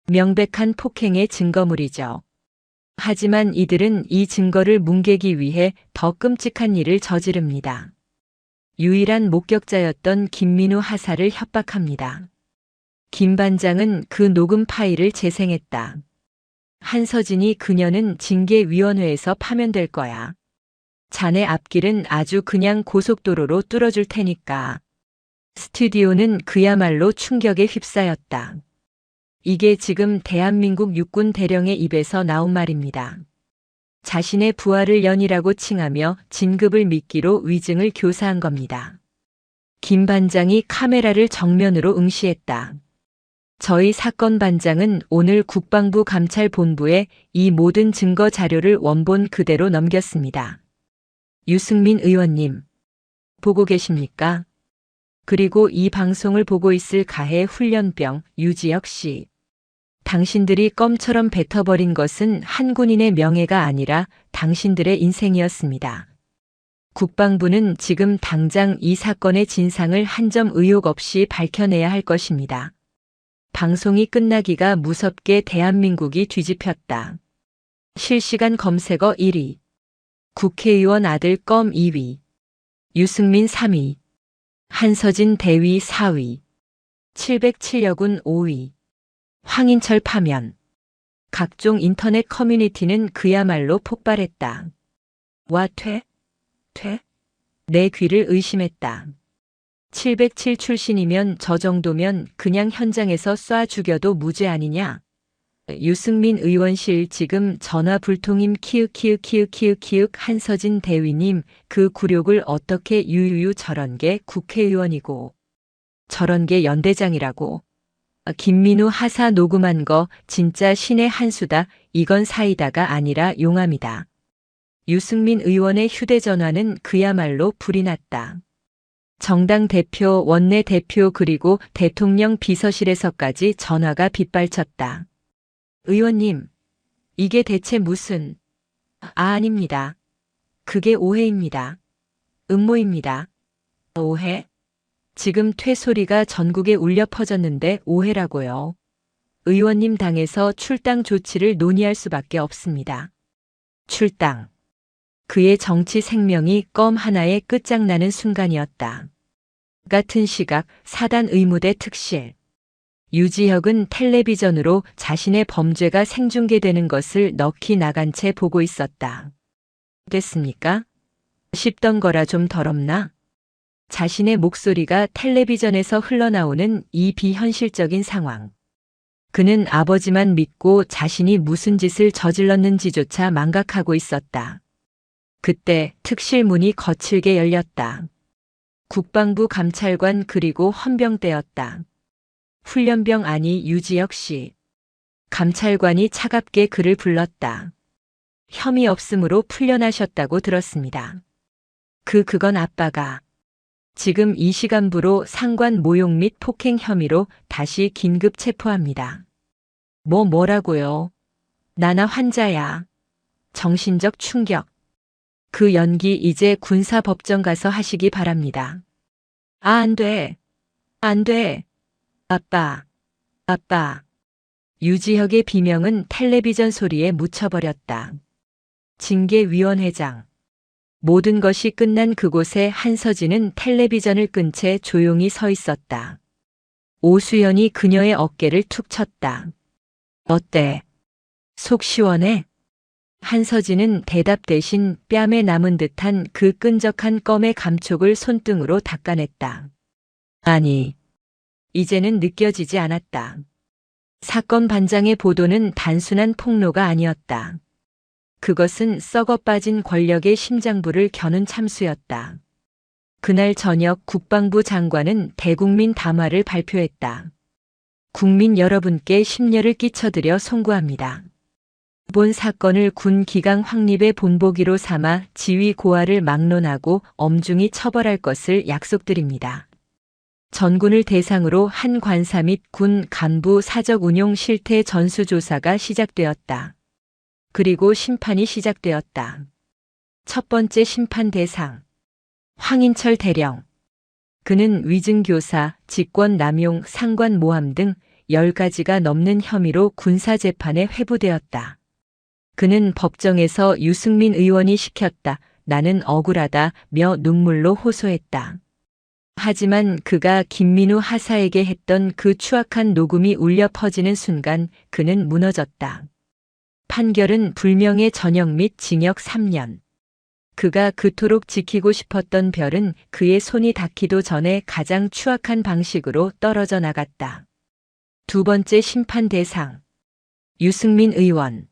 명백한 폭행의 증거물이죠. 하지만 이들은 이 증거를 뭉개기 위해 더 끔찍한 일을 저지릅니다. 유일한 목격자였던 김민우 하사를 협박합니다. 김 반장은 그 녹음 파일을 재생했다. 한서진이 그녀는 징계위원회에서 파면될 거야. 자네 앞길은 아주 그냥 고속도로로 뚫어줄 테니까. 스튜디오는 그야말로 충격에 휩싸였다. 이게 지금 대한민국 육군 대령의 입에서 나온 말입니다. 자신의 부하를 연이라고 칭하며 진급을 미끼로 위증을 교사한 겁니다. 김 반장이 카메라를 정면으로 응시했다. 저희 사건 반장은 오늘 국방부 감찰본부에 이 모든 증거 자료를 원본 그대로 넘겼습니다. 유승민 의원님, 보고 계십니까? 그리고 이 방송을 보고 있을 가해 훈련병 유지혁 씨. 당신들이 껌처럼 뱉어버린 것은 한 군인의 명예가 아니라 당신들의 인생이었습니다. 국방부는 지금 당장 이 사건의 진상을 한 점 의혹 없이 밝혀내야 할 것입니다. 방송이 끝나기가 무섭게 대한민국이 뒤집혔다. 실시간 검색어 1위. 국회의원 아들 껌 2위. 유승민 3위. 한서진 대위 4위. 707여군 5위. 황인철 파면. 각종 인터넷 커뮤니티는 그야말로 폭발했다. 와 퇴? 내 귀를 의심했다. 707 출신이면 저 정도면 그냥 현장에서 쏴 죽여도 무죄 아니냐? 유승민 의원실 지금 전화 불통임 키읔 한서진 대위님, 그 굴욕을 어떻게 유유유, 저런 게 국회의원이고 저런 게 연대장이라고. 김민우 하사 녹음한 거 진짜 신의 한 수다. 이건 사이다가 아니라 용암이다. 유승민 의원의 휴대전화는 그야말로 불이 났다. 정당 대표, 원내 대표 그리고 대통령 비서실에서까지 전화가 빗발쳤다. 의원님, 이게 대체 무슨... 아닙니다. 그게 오해입니다. 음모입니다. 오해? 지금 퇴소리가 전국에 울려 퍼졌는데 오해라고요. 의원님 당에서 출당 조치를 논의할 수밖에 없습니다. 출당. 그의 정치 생명이 껌 하나에 끝장나는 순간이었다. 같은 시각 사단 의무대 특실. 유지혁은 텔레비전으로 자신의 범죄가 생중계되는 것을 넋이 나간 채 보고 있었다. 됐습니까? 씹던 거라 좀 더럽나? 자신의 목소리가 텔레비전에서 흘러나오는 이 비현실적인 상황. 그는 아버지만 믿고 자신이 무슨 짓을 저질렀는지조차 망각하고 있었다. 그때 특실 문이 거칠게 열렸다. 국방부 감찰관 그리고 헌병대였다. 훈련병 아니 유지혁 씨. 감찰관이 차갑게 그를 불렀다. 혐의 없음으로 풀려나셨다고 들었습니다. 그건 아빠가 지금 이 시간부로 상관 모욕 및 폭행 혐의로 다시 긴급 체포합니다. 뭐라고요? 나나 환자야. 정신적 충격. 그 연기 이제 군사법정 가서 하시기 바랍니다. 안 돼. 안 돼. 아빠. 유지혁의 비명은 텔레비전 소리에 묻혀버렸다. 징계위원회장. 모든 것이 끝난 그곳에 한서진은 텔레비전을 끈 채 조용히 서 있었다. 오수연이 그녀의 어깨를 툭 쳤다. 어때? 속 시원해? 한서진은 대답 대신 뺨에 남은 듯한 그 끈적한 껌의 감촉을 손등으로 닦아냈다. 아니, 이제는 느껴지지 않았다. 사건 반장의 보도는 단순한 폭로가 아니었다. 그것은 썩어 빠진 권력의 심장부를 겨눈 참수였다. 그날 저녁 국방부 장관은 대국민 담화를 발표했다. 국민 여러분께 심려를 끼쳐드려 송구합니다. 본 사건을 군 기강 확립의 본보기로 삼아 지위 고하를 막론하고 엄중히 처벌할 것을 약속드립니다. 전군을 대상으로 한 관사 및 군 간부 사적 운용 실태 전수조사가 시작되었다. 그리고 심판이 시작되었다. 첫 번째 심판 대상. 황인철 대령. 그는 위증교사, 직권남용, 상관모함 등 10가지가 넘는 혐의로 군사재판에 회부되었다. 그는 법정에서 유승민 의원이 시켰다. 나는 억울하다며 눈물로 호소했다. 하지만 그가 김민우 하사에게 했던 그 추악한 녹음이 울려 퍼지는 순간 그는 무너졌다. 판결은 불명예 전역 및 징역 3년. 그가 그토록 지키고 싶었던 별은 그의 손이 닿기도 전에 가장 추악한 방식으로 떨어져 나갔다. 두 번째 심판 대상. 유승민 의원.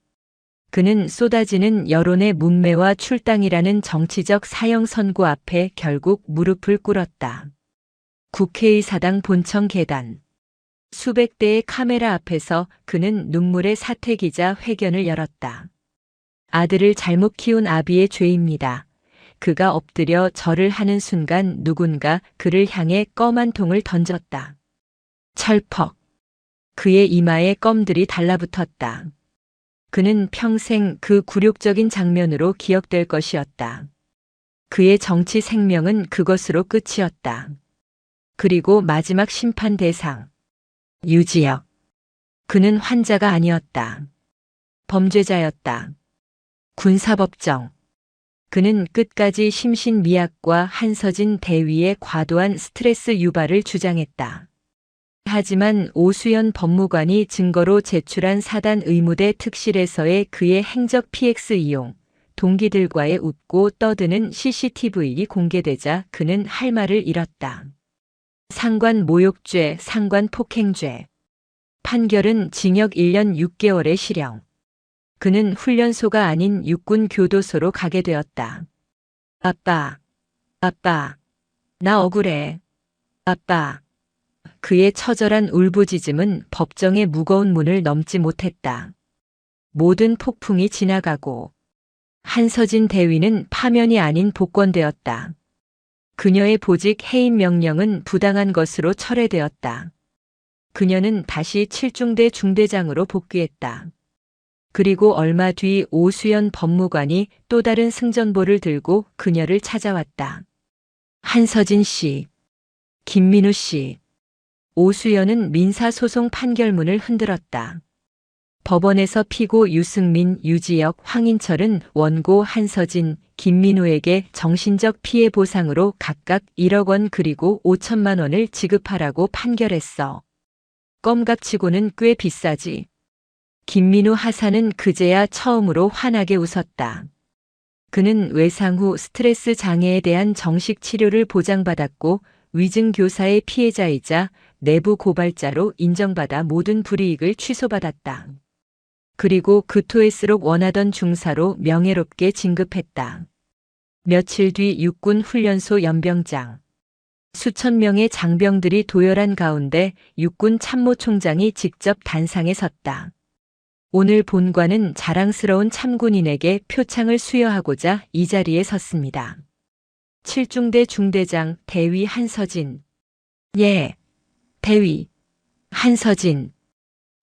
그는 쏟아지는 여론의 문매와 출당이라는 정치적 사형 선고 앞에 결국 무릎을 꿇었다. 국회의사당 본청 계단. 수백 대의 카메라 앞에서 그는 눈물의 사퇴기자 회견을 열었다. 아들을 잘못 키운 아비의 죄입니다. 그가 엎드려 절을 하는 순간 누군가 그를 향해 껌 한 통을 던졌다. 철퍽. 그의 이마에 껌들이 달라붙었다. 그는 평생 그 굴욕적인 장면으로 기억될 것이었다. 그의 정치 생명은 그것으로 끝이었다. 그리고 마지막 심판 대상. 유지혁. 그는 환자가 아니었다. 범죄자였다. 군사법정. 그는 끝까지 심신미약과 한서진 대위의 과도한 스트레스 유발을 주장했다. 하지만 오수연 법무관이 증거로 제출한 사단 의무대 특실에서의 그의 행적 PX 이용, 동기들과의 웃고 떠드는 CCTV이 공개되자 그는 할 말을 잃었다. 상관 모욕죄, 상관 폭행죄. 판결은 징역 1년 6개월의 실형. 그는 훈련소가 아닌 육군 교도소로 가게 되었다. 아빠, 나 억울해. 아빠. 그의 처절한 울부짖음은 법정의 무거운 문을 넘지 못했다. 모든 폭풍이 지나가고 한서진 대위는 파면이 아닌 복권되었다. 그녀의 보직 해임 명령은 부당한 것으로 철회되었다. 그녀는 다시 7중대 중대장으로 복귀했다. 그리고 얼마 뒤 오수연 법무관이 또 다른 승전보를 들고 그녀를 찾아왔다. 한서진 씨, 김민우 씨. 오수연은 민사소송 판결문을 흔들었다. 법원에서 피고 유승민, 유지혁, 황인철은 원고 한서진, 김민우에게 정신적 피해 보상으로 각각 1억 원 그리고 5천만 원을 지급하라고 판결했어. 껌값치고는 꽤 비싸지. 김민우 하사는 그제야 처음으로 환하게 웃었다. 그는 외상 후 스트레스 장애에 대한 정식 치료를 보장받았고 위증 교사의 피해자이자 내부 고발자로 인정받아 모든 불이익을 취소받았다. 그리고 그토할수록 원하던 중사로 명예롭게 진급했다. 며칠 뒤 육군 훈련소 연병장. 수천 명의 장병들이 도열한 가운데 육군 참모총장이 직접 단상에 섰다. 오늘 본관은 자랑스러운 참군인에게 표창을 수여하고자 이 자리에 섰습니다. 칠중대 중대장 대위 한서진. 예, 대위 한서진.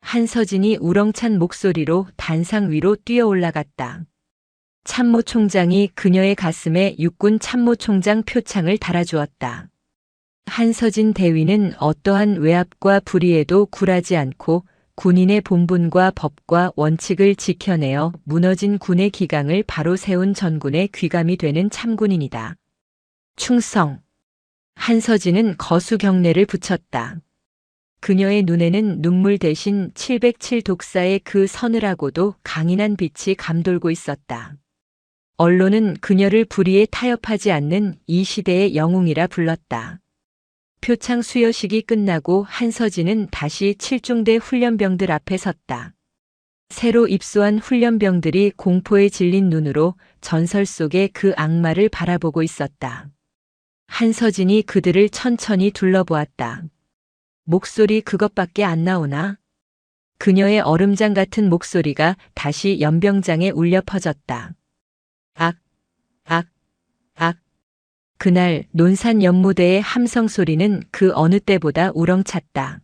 한서진이 우렁찬 목소리로 단상 위로 뛰어 올라갔다. 참모총장이 그녀의 가슴에 육군 참모총장 표창을 달아주었다. 한서진 대위는 어떠한 외압과 불의에도 굴하지 않고 군인의 본분과 법과 원칙을 지켜내어 무너진 군의 기강을 바로 세운 전군의 귀감이 되는 참군인이다. 충성. 한서진은 거수 경례를 붙였다. 그녀의 눈에는 눈물 대신 707 독사의 그 서늘하고도 강인한 빛이 감돌고 있었다. 언론은 그녀를 불의에 타협하지 않는 이 시대의 영웅이라 불렀다. 표창 수여식이 끝나고 한서진은 다시 칠중대 훈련병들 앞에 섰다. 새로 입소한 훈련병들이 공포에 질린 눈으로 전설 속의 그 악마를 바라보고 있었다. 한서진이 그들을 천천히 둘러보았다. 목소리 그것밖에 안 나오나? 그녀의 얼음장 같은 목소리가 다시 연병장에 울려 퍼졌다. 악, 악, 악. 그날 논산 연무대의 함성 소리는 그 어느 때보다 우렁찼다.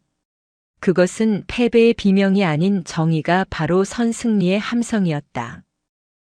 그것은 패배의 비명이 아닌 정의가 바로 선 승리의 함성이었다.